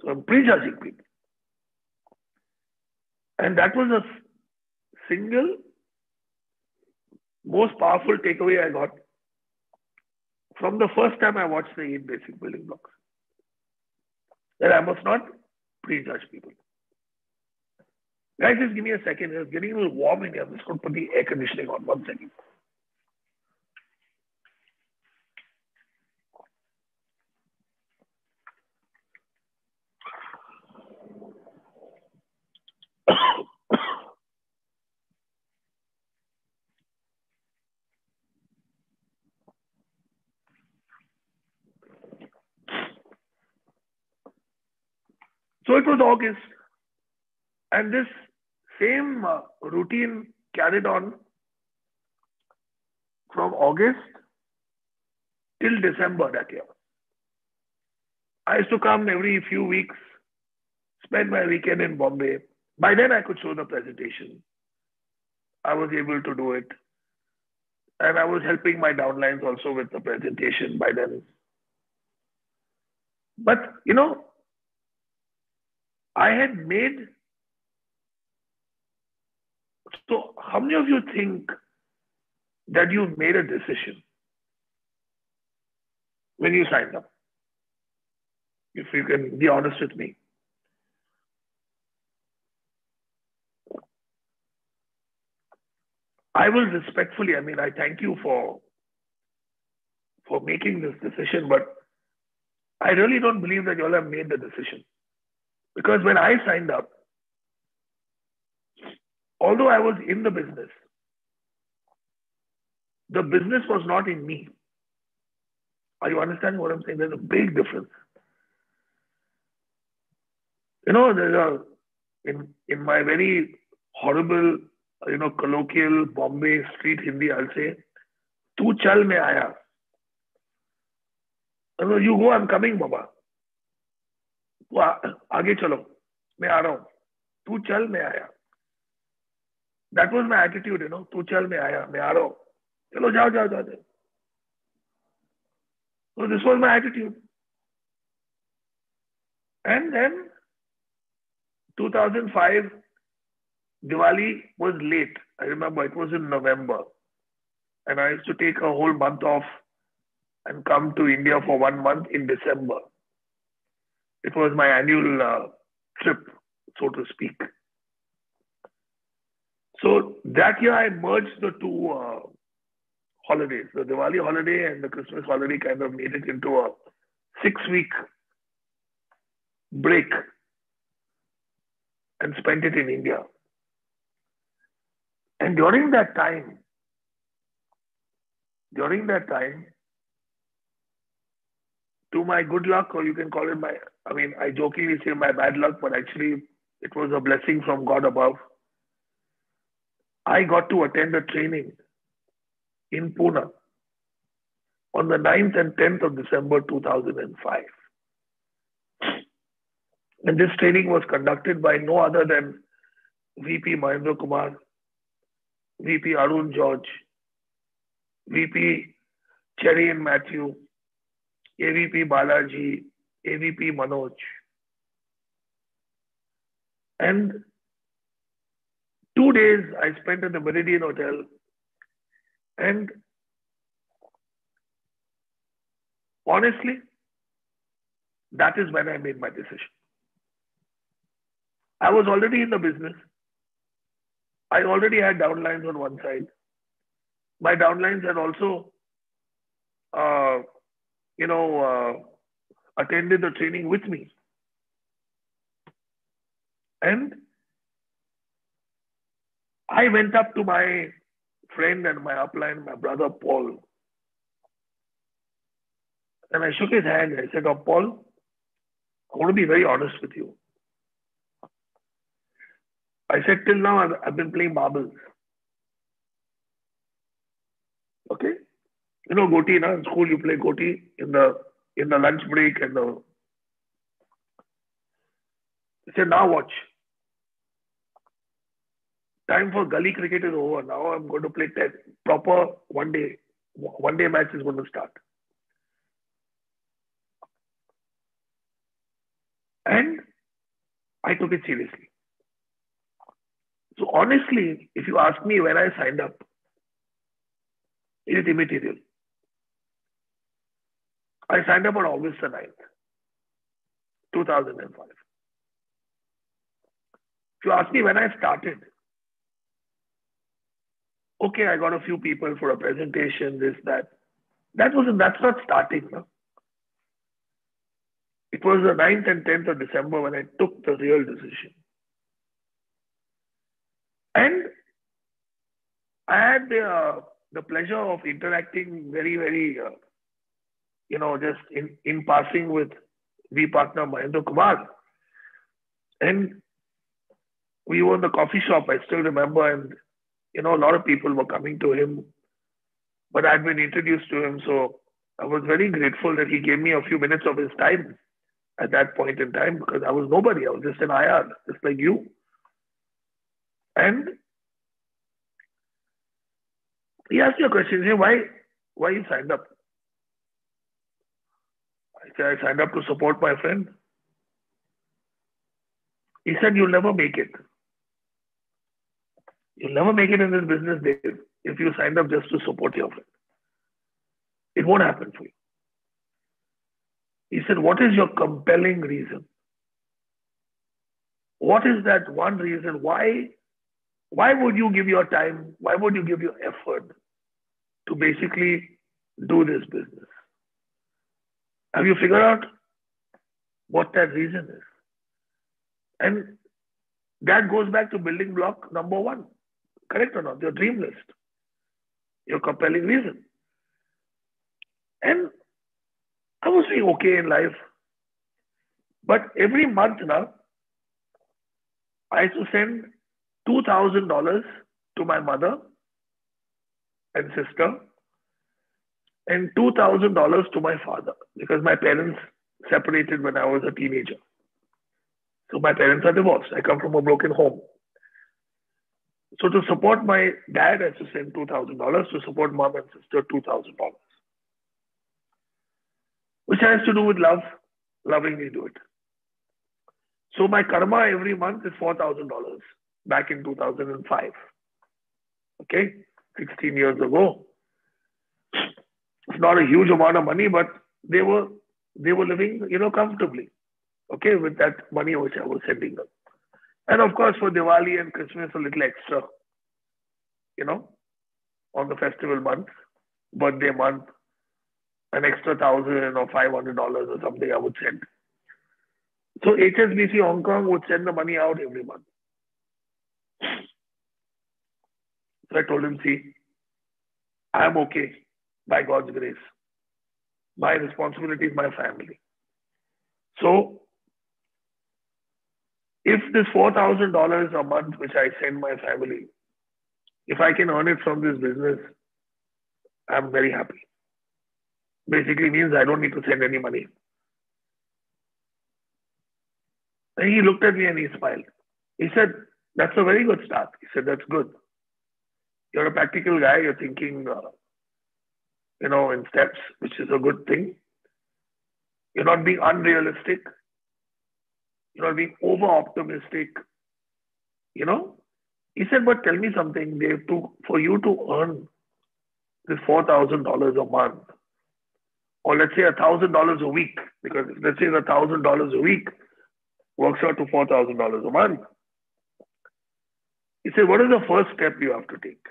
So I'm prejudging people. And that was a single most powerful takeaway I got from the first time I watched the 8 basic building blocks. That I must not prejudge people. Guys, just give me a second. It's getting a little warm in here. I'm just going to put the air conditioning on. 1 second. So it was August. And this same routine carried on from August till December that year. I used to come every few weeks, spend my weekend in Bombay. By then I could show the presentation. I was able to do it. And I was helping my downlines also with the presentation by then. But, you know, I had made... So how many of you think that you've made a decision when you signed up? If you can be honest with me. I will respectfully, I thank you for making this decision, but I really don't believe that you all have made the decision. Because when I signed up, although I was in the business was not in me. Are you understanding what I'm saying? There's a big difference. You know, in my very horrible, colloquial Bombay street Hindi, I'll say, "Tu chal mein aaya." You go, I'm coming, Baba. Aage chalo, मैं आ रहा हूँ. तू चल, मैं आया. That was my attitude, तू चल, मैं आया, मैं आ रहा हूँ. चलो जाओ. So this was my attitude. And then 2005, Diwali was late. I remember it was in November. And I used to take a whole month off and come to India for 1 month in December. It was my annual trip, so to speak. So that year I merged the two holidays. The Diwali holiday and the Christmas holiday kind of made it into a 6-week break and spent it in India. And during that time, to my good luck, or you can call it I jokingly say my bad luck, but actually it was a blessing from God above. I got to attend a training in Pune on the 9th and 10th of December 2005. And this training was conducted by no other than VP Mahendra Kumar, VP Arun George, VP Cherry and Matthew, AVP Balaji, AVP Manoj. And 2 days I spent at the Meridian Hotel, and honestly, that is when I made my decision. I was already in the business. I already had downlines on one side. My downlines had also, uh, you know, attended the training with me. And I went up to my friend and my upline, my brother Paul, and I shook his hand. I said, "Oh, Paul, I want to be very honest with you." I said, "Till now, I've been playing marbles. Okay, you know, Goti, na? In school, you play Goti in the lunch break and the." I said, "Now watch. Time for gully cricket is over. Now I'm going to play proper one day. One day match is going to start." And I took it seriously. So honestly, if you ask me when I signed up, it is immaterial. I signed up on August the 9th, 2005. If you ask me when I started, okay, I got a few people for a presentation, this, that. That's not starting. No? It was the 9th and 10th of December when I took the real decision. And I had the pleasure of interacting very, very, just in passing with V partner Mahendra Kumar. And we were in the coffee shop, I still remember, and, a lot of people were coming to him, but I'd been introduced to him. So I was very grateful that he gave me a few minutes of his time at that point in time, because I was nobody. I was just an IR, just like you. And he asked me a question, hey, why you signed up? I said, I signed up to support my friend. He said, you'll never make it. You'll never make it in this business, Dave, if you signed up just to support your friend. It won't happen for you. He said, what is your compelling reason? What is that one reason? Why would you give your time? Why would you give your effort to basically do this business? Have you figured out what that reason is? And that goes back to building block number one. Correct or not? Your dream list. Your compelling reason. And I was doing okay in life. But every month now, I used to send $2,000 to my mother and sister and $2,000 to my father, because my parents separated when I was a teenager. So my parents are divorced. I come from a broken home. So to support my dad, I had to send $2,000. To support mom and sister, $2,000. Which has to do with love, lovingly do it. So my karma every month is $4,000 back in 2005. Okay, 16 years ago. It's not a huge amount of money, but they were living, comfortably. Okay, with that money which I was sending them. And of course, for Diwali and Christmas, a little extra, on the festival month, birthday month, an extra $1,000 or $500 or something I would send. So HSBC Hong Kong would send the money out every month. So I told him, see, I am okay by God's grace. My responsibility is my family. So if this $4,000 a month, which I send my family, if I can earn it from this business, I'm very happy. Basically means I don't need to send any money. And he looked at me and he smiled. He said, that's a very good start. He said, that's good. You're a practical guy. You're thinking, in steps, which is a good thing. You're not being unrealistic. You're not being over-optimistic. He said, but tell me something, Dave, for you to earn this $4,000 a month, or let's say $1,000 a week, because let's say $1,000 a week works out to $4,000 a month. He said, what is the first step you have to take?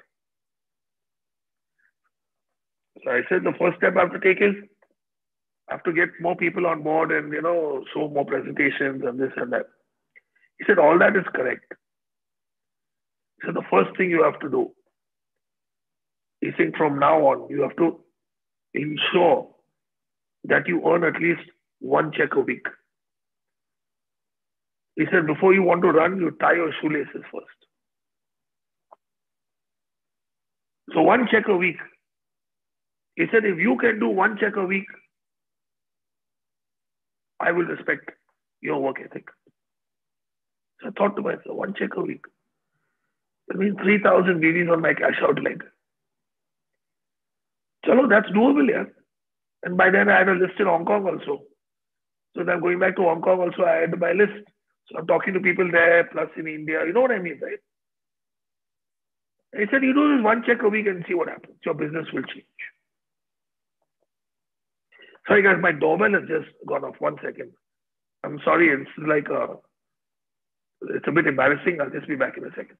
So I said, the first step I have to take is I have to get more people on board and, show more presentations and this and that. He said, all that is correct. He said, the first thing you have to do, he said, from now on, you have to ensure that you earn at least one check a week. He said, before you want to run, you tie your shoelaces first. So one check a week. He said, if you can do one check a week, I will respect your work ethic. So I thought to myself, one check a week. That means 3,000 BDs on my cash out leg. Chalo, that's doable, yeah. And by then I had a list in Hong Kong also. So then going back to Hong Kong also, I had my list. So I'm talking to people there, plus in India. You know what I mean, right? He said, you do this one check a week and see what happens. Your business will change. Sorry guys, my doorbell has just gone off. 1 second. I'm sorry, it's a bit embarrassing. I'll just be back in a second.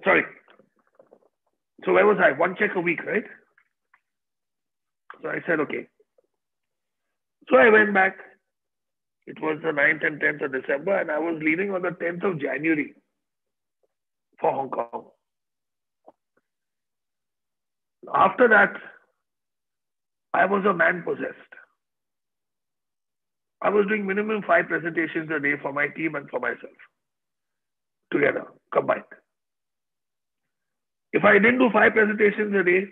Sorry. So where was I? One check a week, right? So I said, okay. So I went back. It was the 9th and 10th of December, and I was leaving on the 10th of January for Hong Kong. After that, I was a man possessed. I was doing minimum 5 presentations a day for my team and for myself. Together, combined. If I didn't do 5 presentations a day,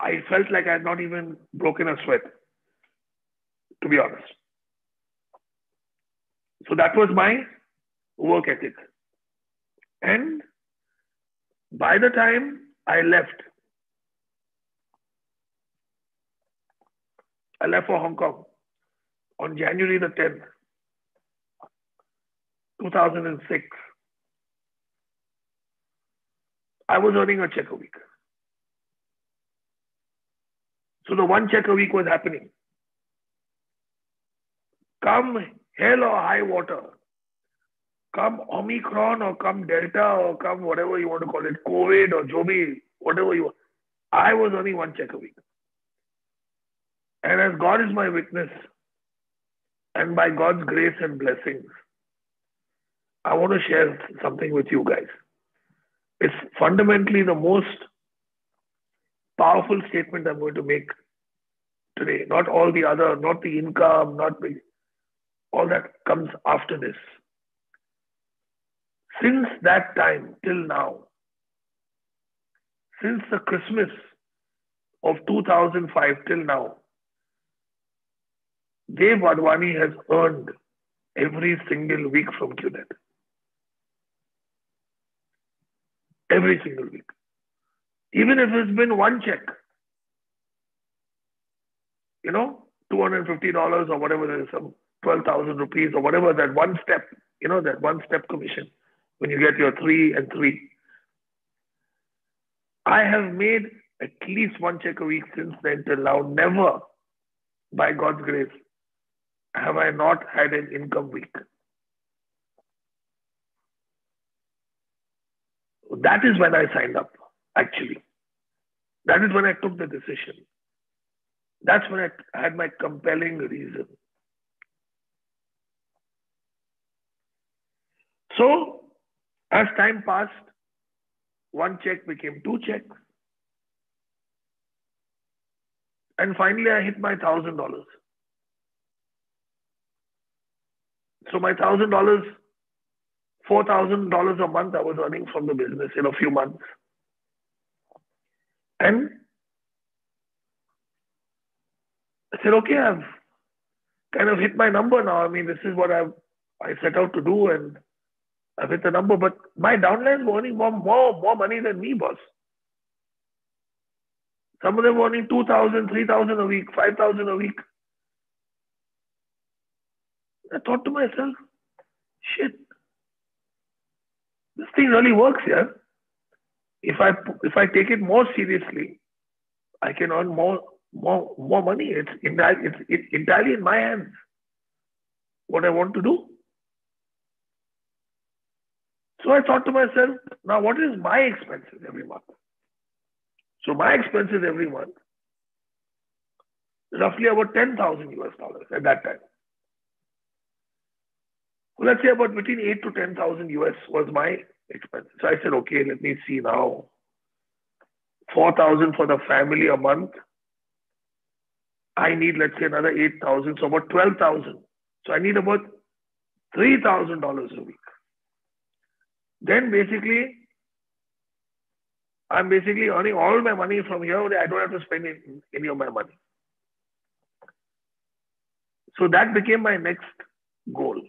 I felt like I had not even broken a sweat, to be honest. So that was my work ethic. And by the time I left for Hong Kong on January the 10th, 2006. I was earning a check a week. So the one check a week was happening. Come hell or high water, come Omicron or come Delta or come whatever you want to call it, COVID or Joby, whatever you want, I was earning one check a week. And as God is my witness, and by God's grace and blessings, I want to share something with you guys. It's fundamentally the most powerful statement I'm going to make today. Not all the other, not the income, all that comes after this. Since that time till now, since the Christmas of 2005 till now, Dev Advani has earned every single week from QNet. Every single week. Even if it's been one check, $250 or whatever, there is some 12,000 rupees or whatever, that one step, that one step commission when you get your 3 and 3. I have made at least one check a week since then till now. Never, by God's grace, have I not had an income week. That is when I signed up, actually. That is when I took the decision. That's when I had my compelling reason. So, as time passed, one check became 2 checks. And finally, I hit my $1,000. So my $1,000, $4,000 a month I was earning from the business in a few months. And I said, okay, I've kind of hit my number now. I mean, this is what I set out to do, and I've hit the number. But my downlines were earning more money than me, boss. Some of them were earning 2,000, 3,000 a week, 5,000 a week. I thought to myself, shit, this thing really works, yeah. If I take it more seriously, I can earn more money. It's entirely in my hands what I want to do. So I thought to myself, now what is my expenses every month? So my expenses every month, roughly about $10,000 at that time. So let's say about between 8 to 10,000 US was my expense. So I said, okay, let me see now. 4,000 for the family a month. I need, let's say, another 8,000, so about 12,000. So I need about $3,000 a week. Then basically, I'm basically earning all my money from here. I don't have to spend any of my money. So that became my next goal.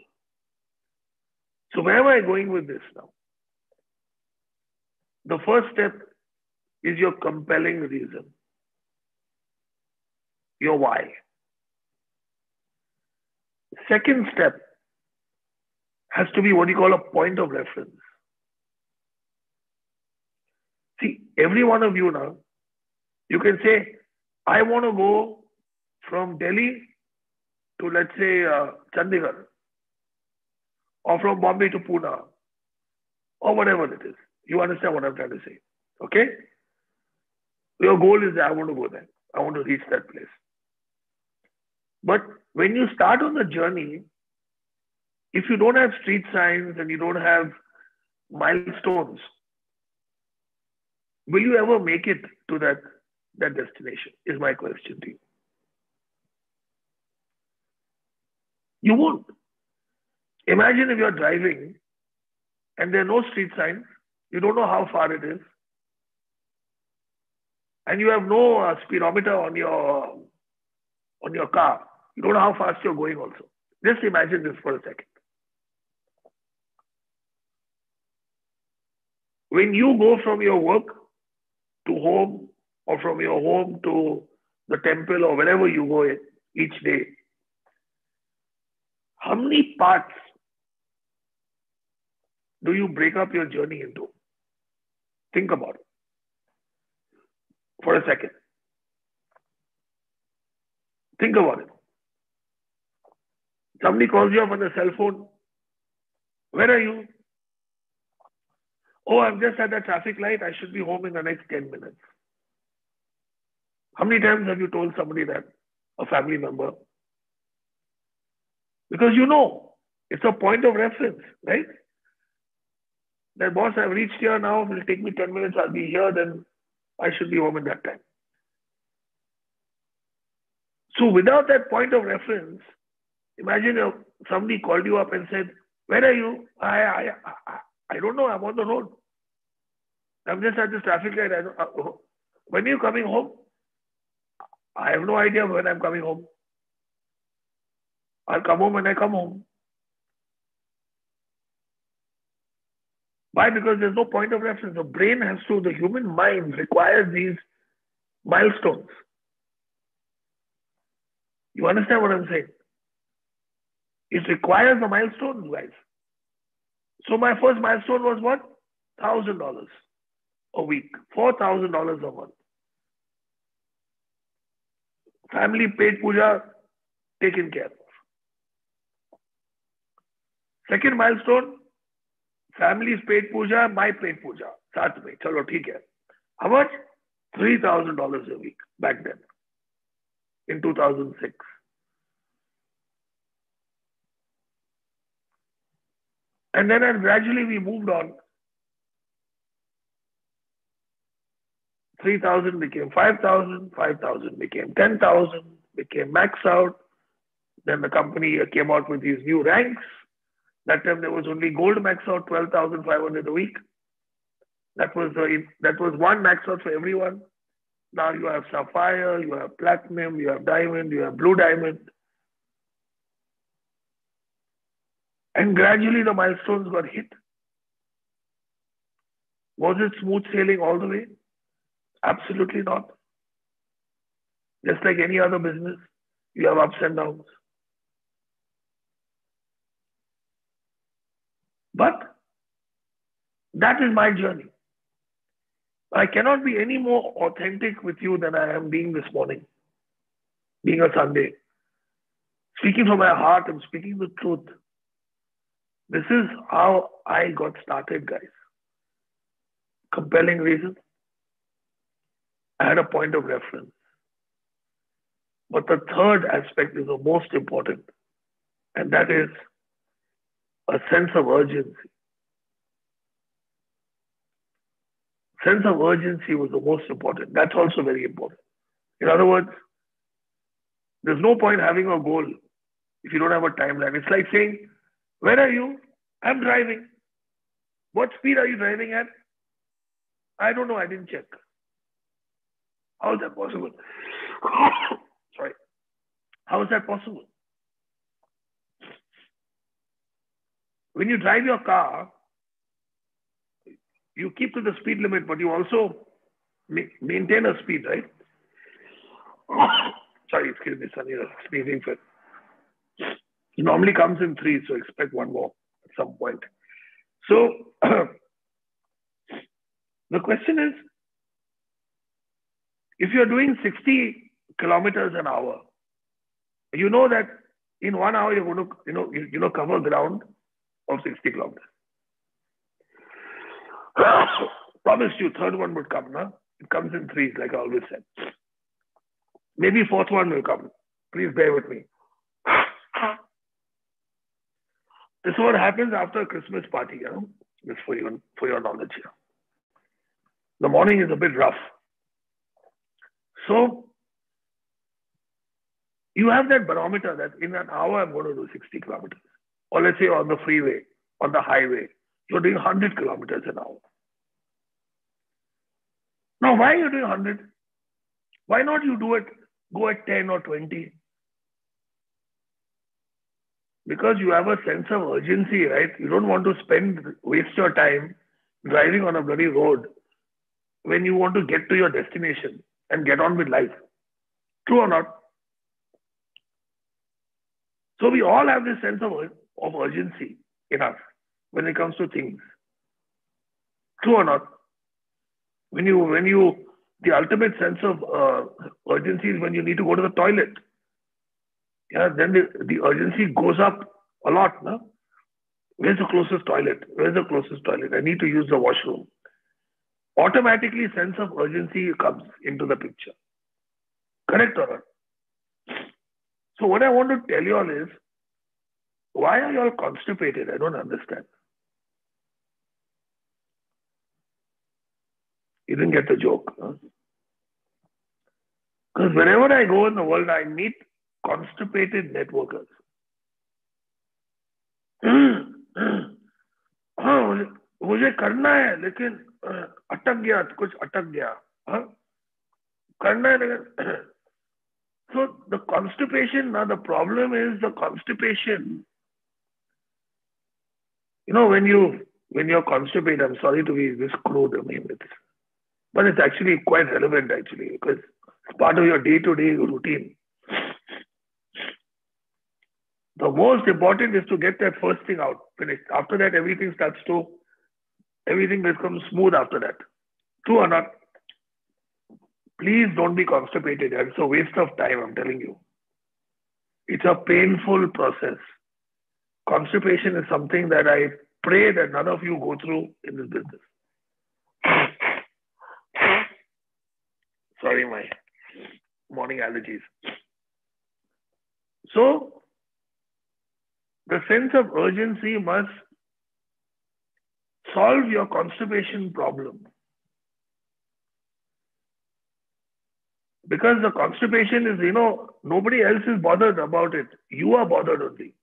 So where am I going with this now? The first step is your compelling reason, your why. Second step has to be what you call a point of reference. See, every one of you now, you can say, I want to go from Delhi to, let's say, Chandigarh, or from Bombay to Pune, or whatever it is. You understand what I'm trying to say, okay? Your goal is that I want to go there. I want to reach that place. But when you start on the journey, if you don't have street signs and you don't have milestones, will you ever make it to that destination, is my question to you. You won't. Imagine if you're driving and there are no street signs, you don't know how far it is, and you have no speedometer on your car. You don't know how fast you're going also. Just imagine this for a second. When you go from your work to home, or from your home to the temple, or wherever you go each day, how many parts do you break up your journey into? Think about it for a second. Think about it. Somebody calls you up on the cell phone. Where are you? Oh, I'm just at the traffic light. I should be home in the next 10 minutes. How many times have you told somebody that? A family member? Because you know, it's a point of reference, right? That boss, I've reached here now. It will take me 10 minutes. I'll be here. Then I should be home in that time. So without that point of reference, imagine if somebody called you up and said, where are you? I don't know. I'm on the road. I'm just at this traffic light. When are you coming home? I have no idea when I'm coming home. I'll come home when I come home. Why? Because there's no point of reference. The human mind requires these milestones. You understand what I'm saying? It requires the milestones, guys. So my first milestone was what? $1,000 a week, $4,000 a month. Family paid puja taken care of. Second milestone, family's paid puja, my paid puja. Saath mein. Chalo, theek hai. How much? $3,000 a week back then, in 2006. And then gradually we moved on. 3,000 became 5,000, 5,000 became 10,000, became max out. Then the company came out with these new ranks, That time there was only gold max out 12,500 a week. That was one max out for everyone. Now you have sapphire, you have platinum, you have diamond, you have blue diamond. And gradually the milestones got hit. Was it smooth sailing all the way? Absolutely not. Just like any other business, you have ups and downs. But that is my journey. I cannot be any more authentic with you than I am being this morning, being a Sunday. Speaking from my heart, I'm speaking the truth. This is how I got started, guys. Compelling reason. I had a point of reference. But the third aspect is the most important, and that is a sense of urgency. Sense of urgency was the most important. That's also very important. In other words, there's no point having a goal if you don't have a timeline. It's like saying, where are you? I'm driving. What speed are you driving at? I don't know. I didn't check. How is that possible? Sorry. How is that possible? When you drive your car, you keep to the speed limit, but you also maintain a speed, right? Sorry, excuse me, son. You're sneezing fit. It normally comes in three, so expect one more at some point. So the question is, if you're doing 60 kilometers an hour, you know that in 1 hour you're going to cover ground of 60 kilometers. Promised you, third one would come, no? It comes in threes, like I always said. Maybe fourth one will come. Please bear with me. This is what happens after a Christmas party, you know? Just for your knowledge here. The morning is a bit rough. So, you have that barometer that in an hour I'm going to do 60 kilometers. Or let's say on the freeway, on the highway, you're doing 100 kilometers an hour. Now, why are you doing 100? Why not you go at 10 or 20? Because you have a sense of urgency, right? You don't want to waste your time driving on a bloody road when you want to get to your destination and get on with life. True or not? So we all have this sense of urgency in us when it comes to things. True or not? The ultimate sense of urgency is when you need to go to the toilet. Yeah, then the urgency goes up a lot. No? Where's the closest toilet? Where's the closest toilet? I need to use the washroom. Automatically, sense of urgency comes into the picture. Correct or not? So what I want to tell you all is, why are you all constipated? I don't understand. You didn't get the joke. Huh? Because wherever I go in the world, I meet constipated networkers. मुझे करना है लेकिन अटक गया कुछ अटक गया करना है लेकिन so the constipation now the problem is the constipation when you're constipated. I'm sorry to be this crude, but it's actually quite relevant actually because it's part of your day-to-day routine. The most important is to get that first thing out, finished. After that, everything becomes smooth after that. True or not? Please don't be constipated. It's a waste of time, I'm telling you. It's a painful process. Constipation is something that I pray that none of you go through in this business. Sorry, my morning allergies. So, the sense of urgency must solve your constipation problem. Because the constipation is, nobody else is bothered about it. You are bothered only.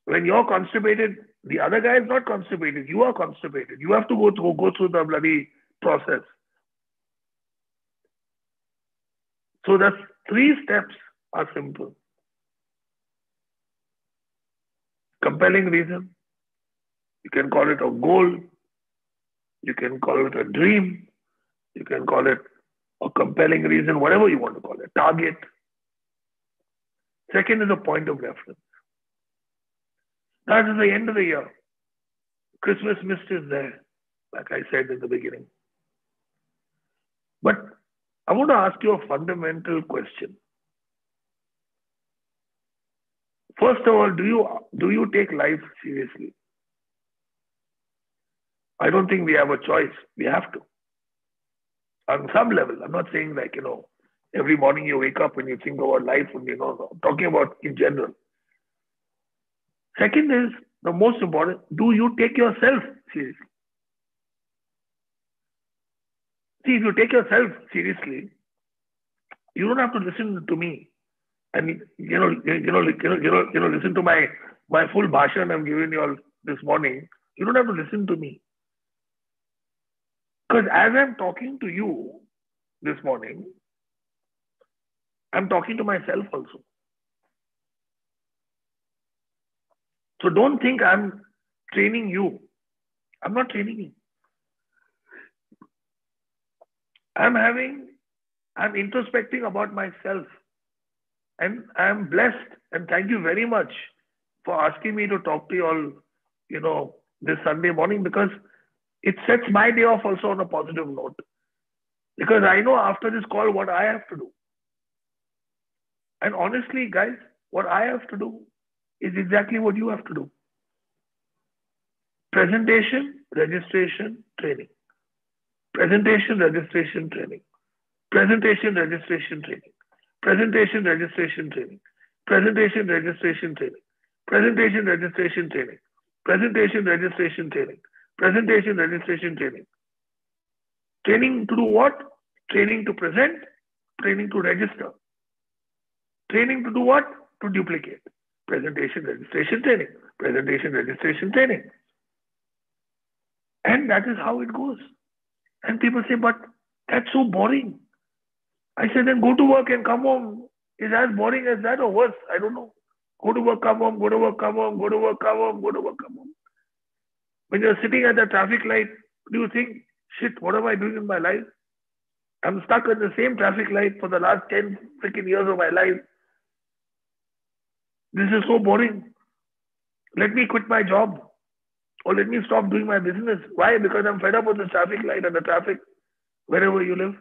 When you're constipated, the other guy is not constipated. You are constipated. You have to go through the bloody process. So the 3 steps are simple. Compelling reason. You can call it a goal. You can call it a dream. You can call it a compelling reason, whatever you want to call it. Target. Second is a point of reference. That is the end of the year. Christmas mist is there, like I said in the beginning. But I want to ask you a fundamental question. First of all, do you take life seriously? I don't think we have a choice. We have to. On some level, I'm not saying like, every morning you wake up and you think about life and, I'm talking about in general. Second is the most important, do you take yourself seriously? See, if you take yourself seriously, you don't have to listen to me. And listen to my full bhashan I'm giving you all this morning. You don't have to listen to me. Because as I'm talking to you this morning, I'm talking to myself also. So don't think I'm training you. I'm not training you. I'm introspecting about myself. And I'm blessed. And thank you very much for asking me to talk to you all, this Sunday morning, because it sets my day off also on a positive note. Because I know after this call what I have to do. And honestly, guys, what I have to do is exactly what you have to do. Presentation, registration, training. Presentation, registration, training. Presentation, registration, training. Presentation, registration, training. Presentation, registration, training. Presentation, registration, training. Presentation, registration, training. Presentation, registration, training. Training to do what? Training to present. Training to register. Training to do what? To duplicate. Presentation, registration, training. Presentation, registration, training. And that is how it goes. And people say, but that's so boring. I said, then go to work and come home. Is as boring as that or worse? I don't know. Go to work, come home, go to work, come home, go to work, come home, go to work, come home. When you're sitting at the traffic light, do you think, shit, what am I doing in my life? I'm stuck at the same traffic light for the last 10 freaking years of my life. This is so boring. Let me quit my job. Or let me stop doing my business. Why? Because I'm fed up with the traffic light and the traffic wherever you live.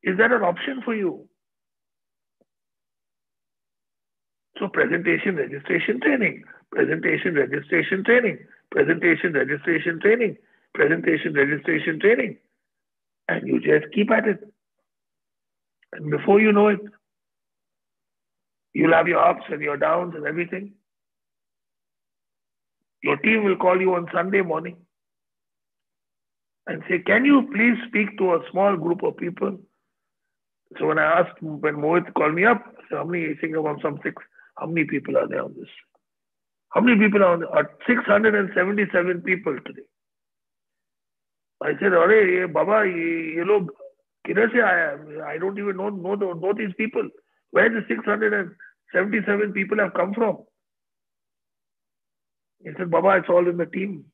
Is that an option for you? So presentation, registration, training. Presentation, registration, training. Presentation, registration, training. Presentation, registration, training. And you just keep at it. And before you know it, you'll have your ups and your downs and everything. Your team will call you on Sunday morning and say, can you please speak to a small group of people? So when I asked, when Mohit called me up, I said, how many, I think about some 6, how many people are there on this? How many people are on this? 677 people today. I said, Arey, Baba, ye log kidhar se aaya? I don't even know these people. Where the 677 people have come from? He said, Baba, it's all in the team.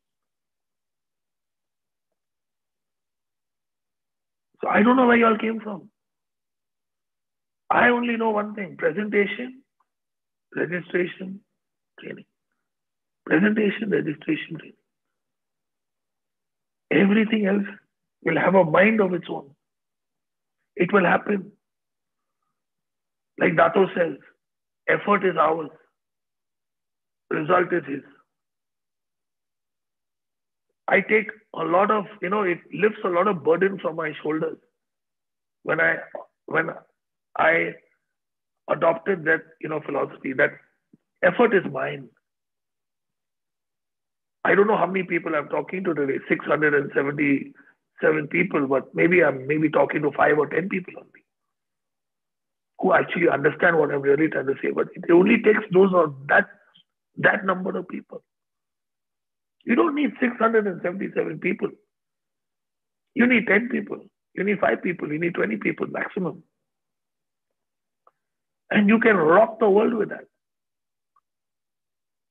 So I don't know where you all came from. I only know one thing: presentation, registration, training. Presentation, registration, training. Everything else will have a mind of its own. It will happen. Like Dato says, effort is ours. Result is his. I take a lot of, it lifts a lot of burden from my shoulders when I adopted that, philosophy, that effort is mine. I don't know how many people I'm talking to today, 677 people, but maybe I'm talking to 5 or 10 people only who actually understand what I'm really trying to say. But it only takes those or that that number of people. You don't need 677 people. You need 10 people. You need 5 people. You need 20 people maximum. And you can rock the world with that.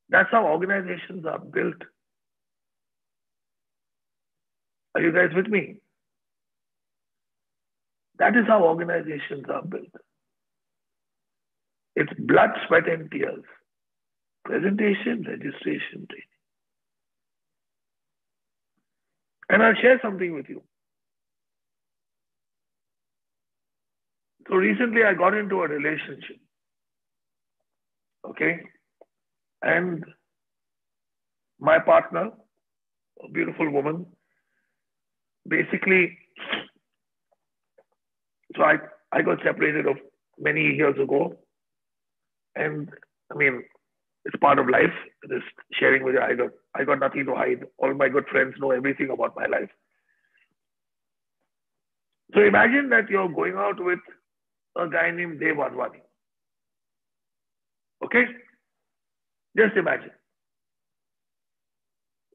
That's how organizations are built. Are you guys with me? That is how organizations are built. It's blood, sweat, and tears. Presentation, registration, training. And I'll share something with you. So recently I got into a relationship. Okay? And my partner, a beautiful woman, basically, so I got separated of many years ago. And I mean, it's part of life. Just sharing with you, I got nothing to hide. All my good friends know everything about my life. So imagine that you're going out with a guy named Dev Advani. Okay? Just imagine.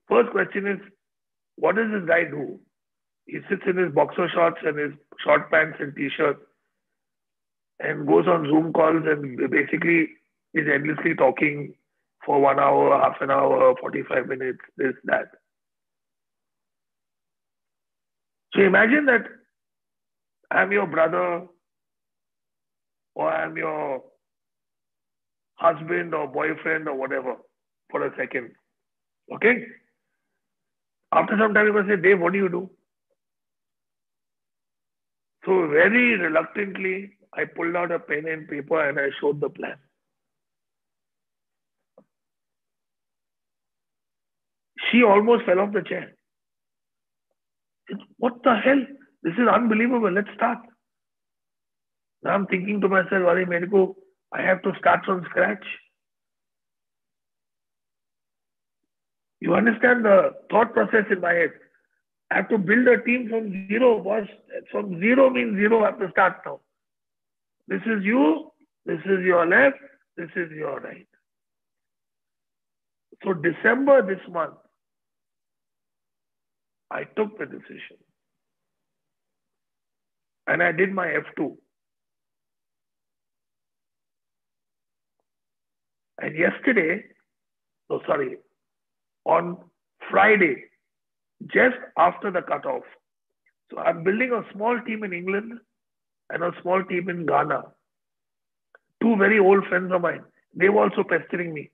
First question is, what does this guy do? He sits in his boxer shorts and his short pants and t-shirt and goes on Zoom calls and basically is endlessly talking for 1 hour, half an hour, 45 minutes, this, that. So imagine that I'm your brother or I'm your husband or boyfriend or whatever for a second. Okay? After some time, you must say, Dave, what do you do? So very reluctantly, I pulled out a pen and paper and I showed the plan. She almost fell off the chair. What the hell? This is unbelievable. Let's start. Now I'm thinking to myself, I have to start from scratch. You understand the thought process in my head. I have to build a team from zero, boss. From zero means zero, I have to start now. This is you, this is your left, this is your right. So December this month, I took the decision. And I did my F2. And on Friday, just after the cutoff. So I'm building a small team in England and a small team in Ghana. Two very old friends of mine. They were also pestering me.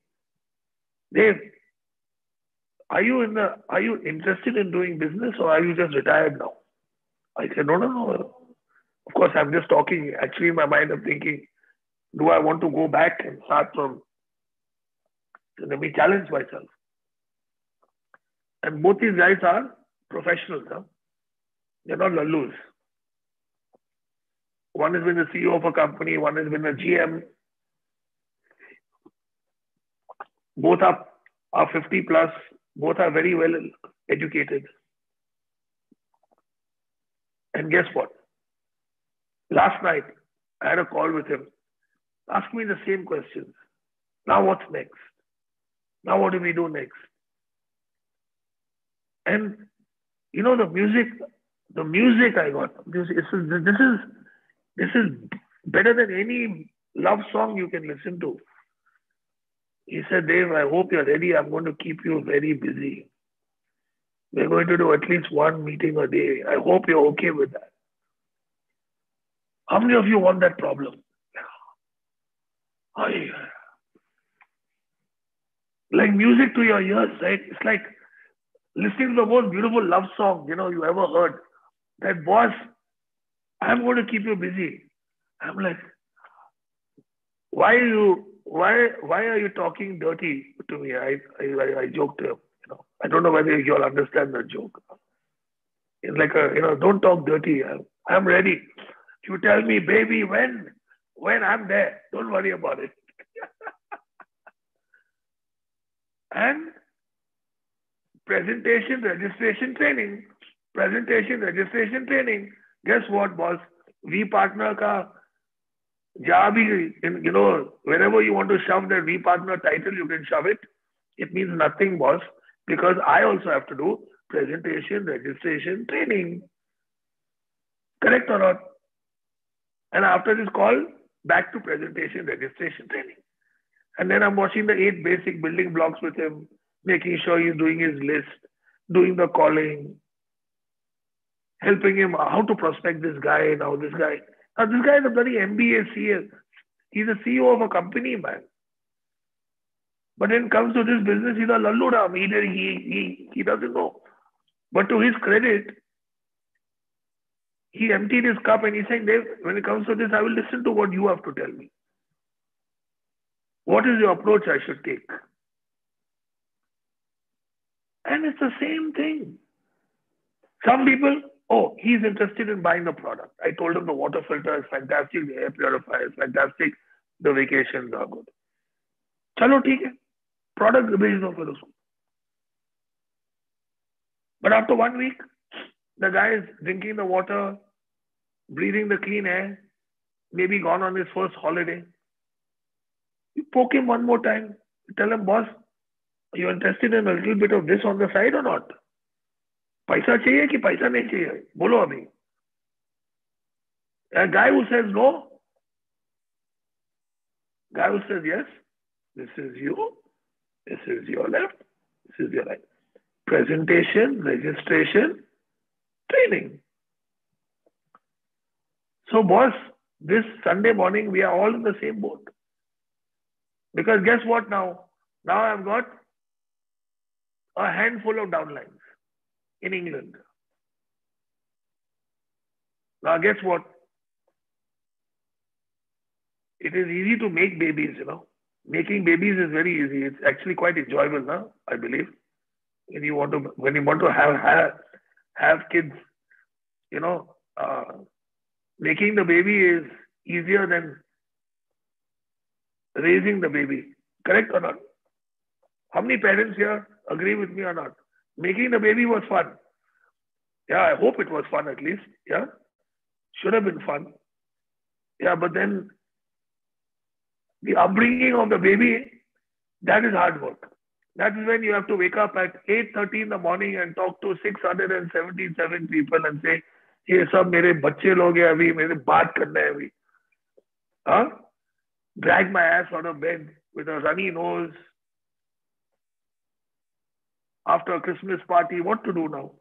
Dave, are you interested in doing business or are you just retired now? I said, no. Of course, I'm just talking. Actually, in my mind, I'm thinking, do I want to go back and start from? So let me challenge myself. And both these guys are professionals. Huh? They're not lallus. One has been the CEO of a company, one has been a GM. Both are 50 plus. Both are very well educated. And guess what? Last night, I had a call with him. Ask me the same questions. Now what's next? Now what do we do next? And you know, the music I got. This is better than any love song you can listen to. He said, Dave, I hope you're ready. I'm going to keep you very busy. We're going to do at least one meeting a day. I hope you're okay with that. How many of you want that problem? Like music to your ears, right? It's like listening to the most beautiful love song, you ever heard. That boss, I'm going to keep you busy. I'm like, why are you talking dirty to me? I joked to him, I don't know whether you'll understand the joke. It's like don't talk dirty. I'm ready. You tell me, baby, when I'm there. Don't worry about it. And presentation, registration, training. Presentation, registration, training. Guess what, boss? V Partner ka Wherever you want to shove that V partner title, you can shove it. It means nothing, boss, because I also have to do presentation, registration, training. Correct or not? And after this call, back to presentation, registration, training. And then I'm watching the 8 basic building blocks with him, making sure he's doing his list, doing the calling, helping him how to prospect this guy. Now this guy is a bloody MBA CA. He's a CEO of a company, man. But when it comes to this business, he's a lalluram. He doesn't know. But to his credit, he emptied his cup and he said, Dave, when it comes to this, I will listen to what you have to tell me. What is your approach I should take? And it's the same thing. Some people, oh, he's interested in buying the product. I told him the water filter is fantastic, the air purifier is fantastic, the vacations are good. Chalo, theek hai. Product भेज दो फिर उसको. But after 1 week, the guy is drinking the water, breathing the clean air, maybe gone on his first holiday. You poke him one more time. You tell him, boss, are you interested in a little bit of this on the side or not? पैसा चाहिए कि पैसा नहीं चाहिए? बोलो अभी. A guy who says no, guy who says yes, this is you, this is your left, this is your right. Presentation, registration, training. So boss, this Sunday morning, we are all in the same boat. Because guess what now? Now I've got a handful of downlines in England. Now guess what? It is easy to make babies, Making babies is very easy. It's actually quite enjoyable now, I believe. When you want to have kids, making the baby is easier than raising the baby. Correct or not? How many parents here agree with me or not? Making the baby was fun. Yeah, I hope it was fun at least. Yeah, should have been fun. Yeah, but then the upbringing of the baby, that is hard work. That is when you have to wake up at 8:30 in the morning and talk to 677 people and say, ये सब मेरे बच्चे लोग हैं अभी मेरे बात करना है अभी. Huh? Drag my ass out of bed with a runny nose after a Christmas party. What to do now?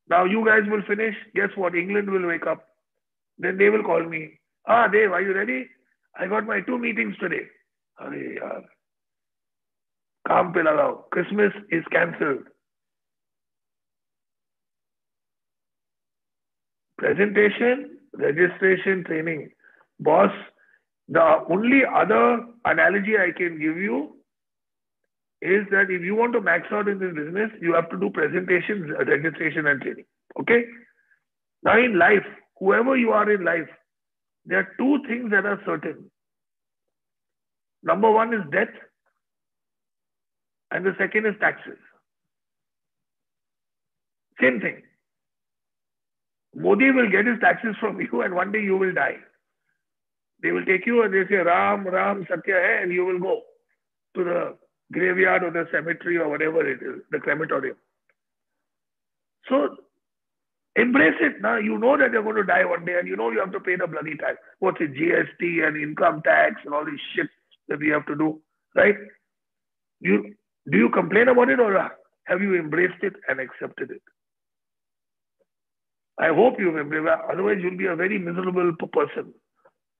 Now you guys will finish. Guess what? England will wake up. Then they will call me. Dave, are you ready? I got my 2 meetings today. अरे यार, काम पे लगाओ. Christmas is cancelled. Presentation, registration, training. Boss, the only other analogy I can give you is that if you want to max out in this business, you have to do presentation, registration, and training. Okay? Now in life, whoever you are in life, there are 2 things that are certain. Number 1 is death, and the second is taxes. Same thing. Modi will get his taxes from you, and one day you will die. They will take you and they say, Ram, Ram, Satya hai, and you will go to the graveyard or the cemetery or whatever it is, the crematorium. So embrace it now. You know that you're going to die one day and you know you have to pay the bloody tax. What's it, GST and income tax and all this shit that we have to do, right? Do you complain about it or have you embraced it and accepted it? I hope you've embraced it. Otherwise, you'll be a very miserable person.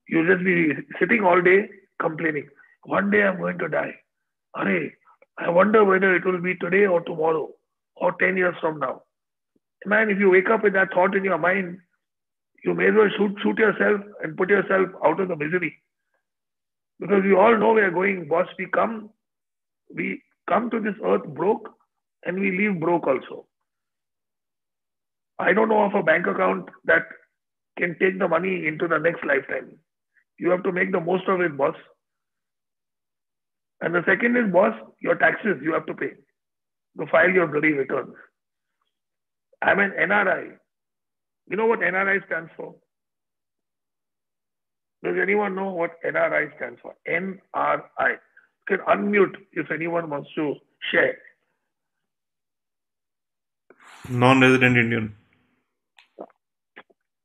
You'll just be sitting all day complaining. One day I'm going to die. Arey, I wonder whether it will be today or tomorrow or 10 years from now. Man, if you wake up with that thought in your mind, you may as well shoot yourself and put yourself out of the misery. Because we all know we are going, boss, we come to this earth broke and we leave broke also. I don't know of a bank account that can take the money into the next lifetime. You have to make the most of it, boss. And the second is, boss, your taxes you have to pay to file your bloody returns. I'm an NRI. You know what NRI stands for? Does anyone know what NRI stands for? NRI. You can unmute if anyone wants to share. Non-resident Indian.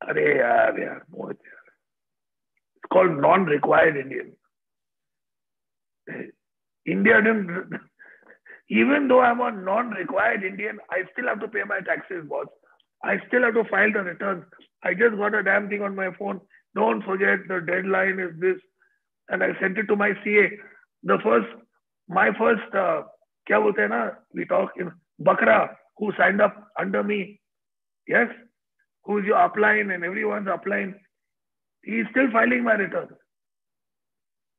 Arey yaar, Mohit. It's called non-required Indian. India didn't. Even though I'm a non-required Indian, I still have to pay my taxes, boss. I still have to file the returns. I just got a damn thing on my phone. Don't forget the deadline is this. And I sent it to my CA. My first, क्या बोलते हैं ना, we talk in Bakra, who signed up under me. Yes, who's your upline and everyone's upline. He's still filing my returns.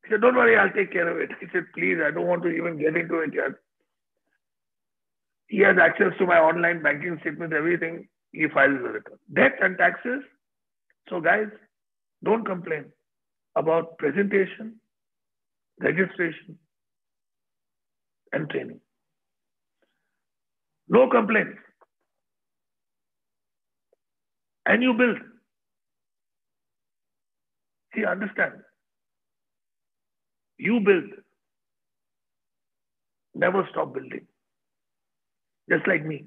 He said, don't worry, I'll take care of it. He said, please, I don't want to even get into it yet. He has access to my online banking statements, everything. He files the return. Debt and taxes. So guys, don't complain about presentation, registration, and training. No complaints. And you build. See, understand. You build. Never stop building. Just like me.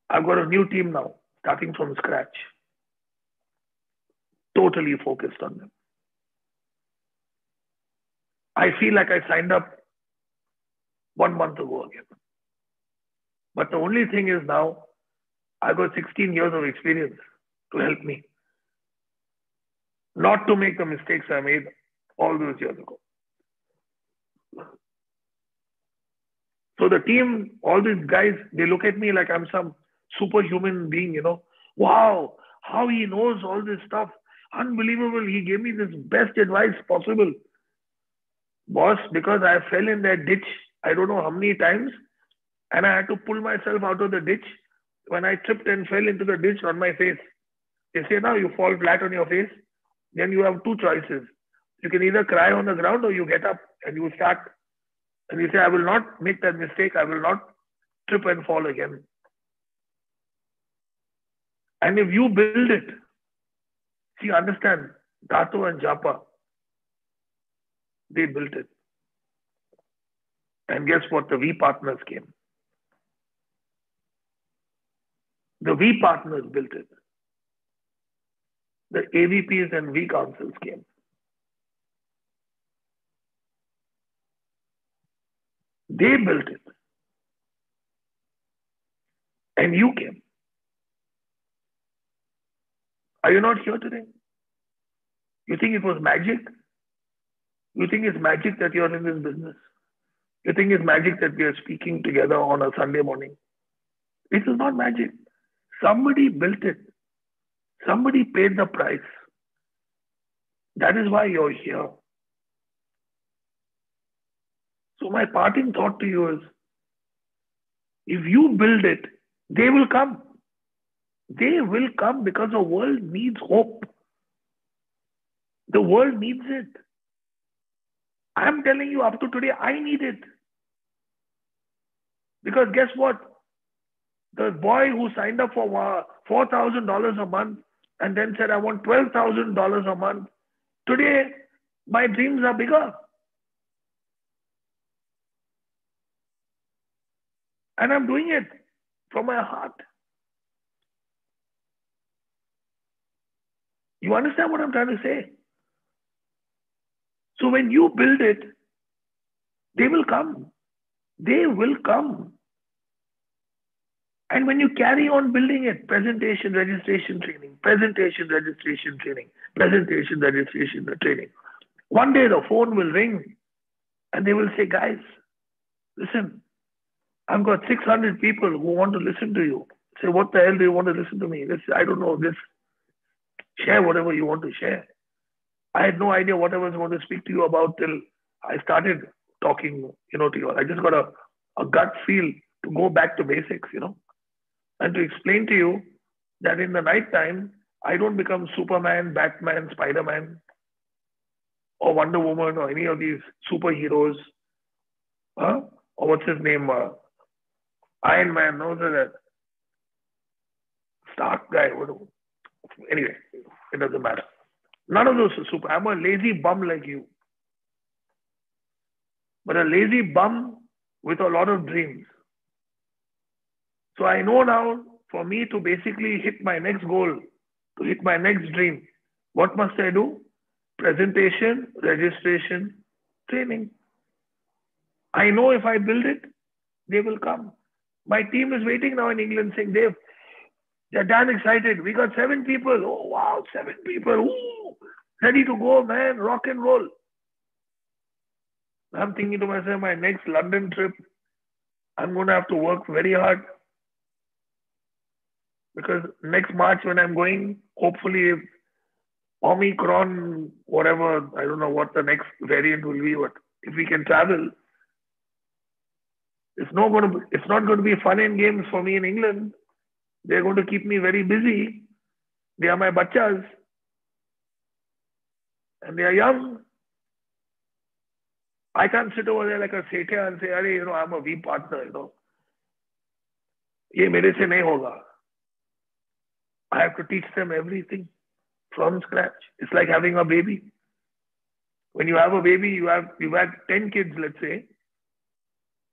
I've got a new team now, starting from scratch. Totally focused on them. I feel like I signed up 1 month ago again. But the only thing is now, I've got 16 years of experience to help me. Not to make the mistakes I made all those years ago. So the team, all these guys, they look at me like I'm some superhuman being, you know. Wow, how he knows all this stuff. Unbelievable. He gave me this best advice possible. Boss, because I fell in that ditch, I don't know how many times, and I had to pull myself out of the ditch. When I tripped and fell into the ditch on my face, they say now you fall flat on your face, then you have two choices. You can either cry on the ground or you get up and you start and you say, I will not make that mistake. I will not trip and fall again. And if you build it, see, understand, Dato and Japa, they built it. And guess what? The V partners came. The V partners built it. The AVPs and V councils came. They built it. And you came. Are you not here today? You think it was magic? You think it's magic that you're in this business? You think it's magic that we are speaking together on a Sunday morning? This is not magic. Somebody built it. Somebody paid the price. That is why you're here. So my parting thought to you is, if you build it, they will come. They will come because the world needs hope. The world needs it. I'm telling you, up to today, I need it. Because guess what? The boy who signed up for $4,000 a month and then said, I want $12,000 a month. Today, my dreams are bigger. And I'm doing it from my heart. You understand what I'm trying to say? So when you build it, they will come. They will come. And when you carry on building it, presentation, registration, training, presentation, registration, training, presentation, registration, training. One day the phone will ring and they will say, guys, listen, I've got 600 people who want to listen to you. Say, what the hell do you want to listen to me? I don't know. Share whatever you want to share. I had no idea what I was going to speak to you about till I started talking, to you. I just got a gut feel to go back to basics, and to explain to you that in the night time, I don't become Superman, Batman, Spider-Man, or Wonder Woman, or any of these superheroes. Or what's his name? Iron Man, no, that Stark guy. Anyway, it doesn't matter. None of those are super. I'm a lazy bum like you, but a lazy bum with a lot of dreams. So I know now for me to basically hit my next goal, to hit my next dream, what must I do? Presentation, registration, training. I know if I build it, they will come. My team is waiting now in England saying, Dave, they're damn excited. We got 7 people. Oh, wow, 7 people. Ooh, ready to go, man. Rock and roll. I'm thinking to myself, my next London trip, I'm going to have to work very hard because next March when I'm going, hopefully, if Omicron, whatever, I don't know what the next variant will be, but if we can travel, it's not going to be fun and games for me in England. They're going to keep me very busy. They are my bachas and they are young. I can't sit over there like a Sethia and say, Arey, I'm a V partner, ये मेरे से नहीं होगा. I have to teach them everything from scratch. It's like having a baby. When you have a baby, you had 10 kids, let's say.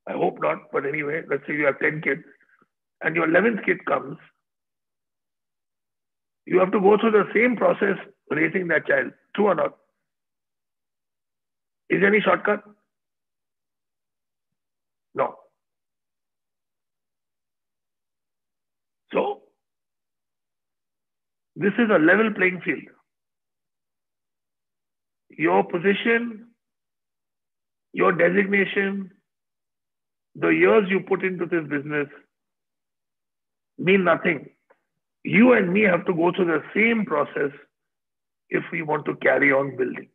I hope not, but anyway, let's say you have 10 kids and your 11th kid comes. You have to go through the same process raising that child. True or not? Is there any shortcut? No. So, this is a level playing field. Your position, your designation, the years you put into this business mean nothing. You and me have to go through the same process if we want to carry on building.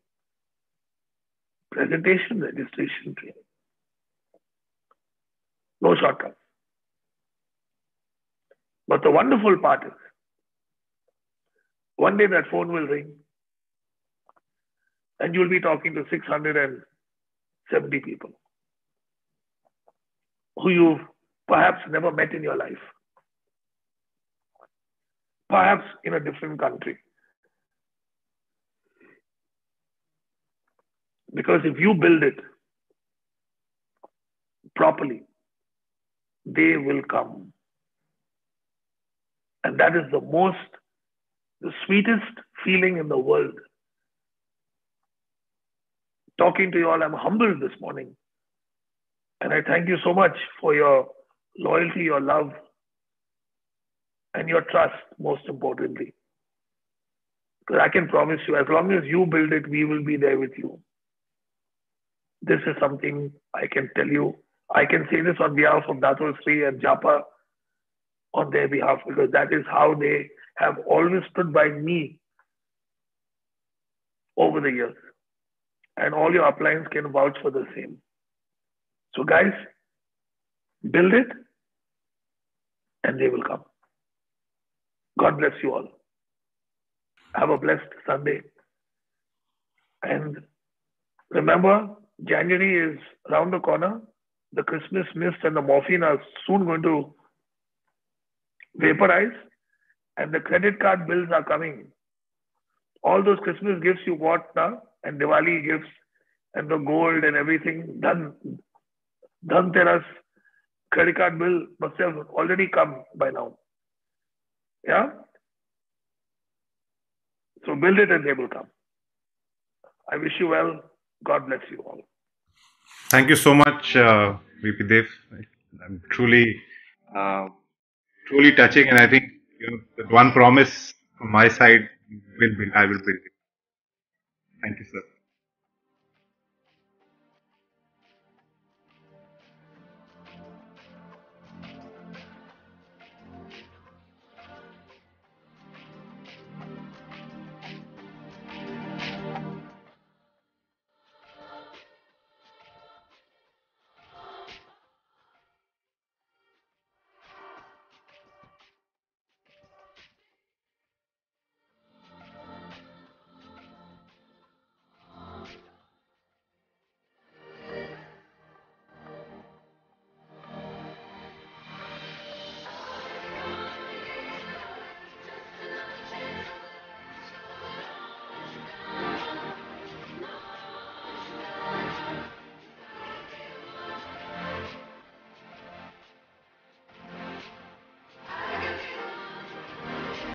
Presentation, registration, training. No shortcuts. But the wonderful part is, one day that phone will ring and you'll be talking to 670 people who you've perhaps never met in your life, perhaps in a different country. Because if you build it properly, they will come. And that is the sweetest feeling in the world. Talking to you all, I'm humbled this morning. And I thank you so much for your loyalty, your love, and your trust, most importantly. Because I can promise you, as long as you build it, we will be there with you. This is something I can tell you. I can say this on behalf of Dato Sri and Japa on their behalf, because that is how they have always stood by me over the years. And all your uplines can vouch for the same. So guys, build it and they will come. God bless you all. Have a blessed Sunday. And remember, January is around the corner. The Christmas mist and the morphine are soon going to vaporize. And the credit card bills are coming. All those Christmas gifts you got now, and Diwali gifts, and the gold and everything, Dhanteras, credit card bill must have already come by now. Yeah? So build it and they will come. I wish you well. God bless you all. Thank you so much, VP Dev. I'm truly touching, and I think that one promise from my side I will build it. Thank you, sir.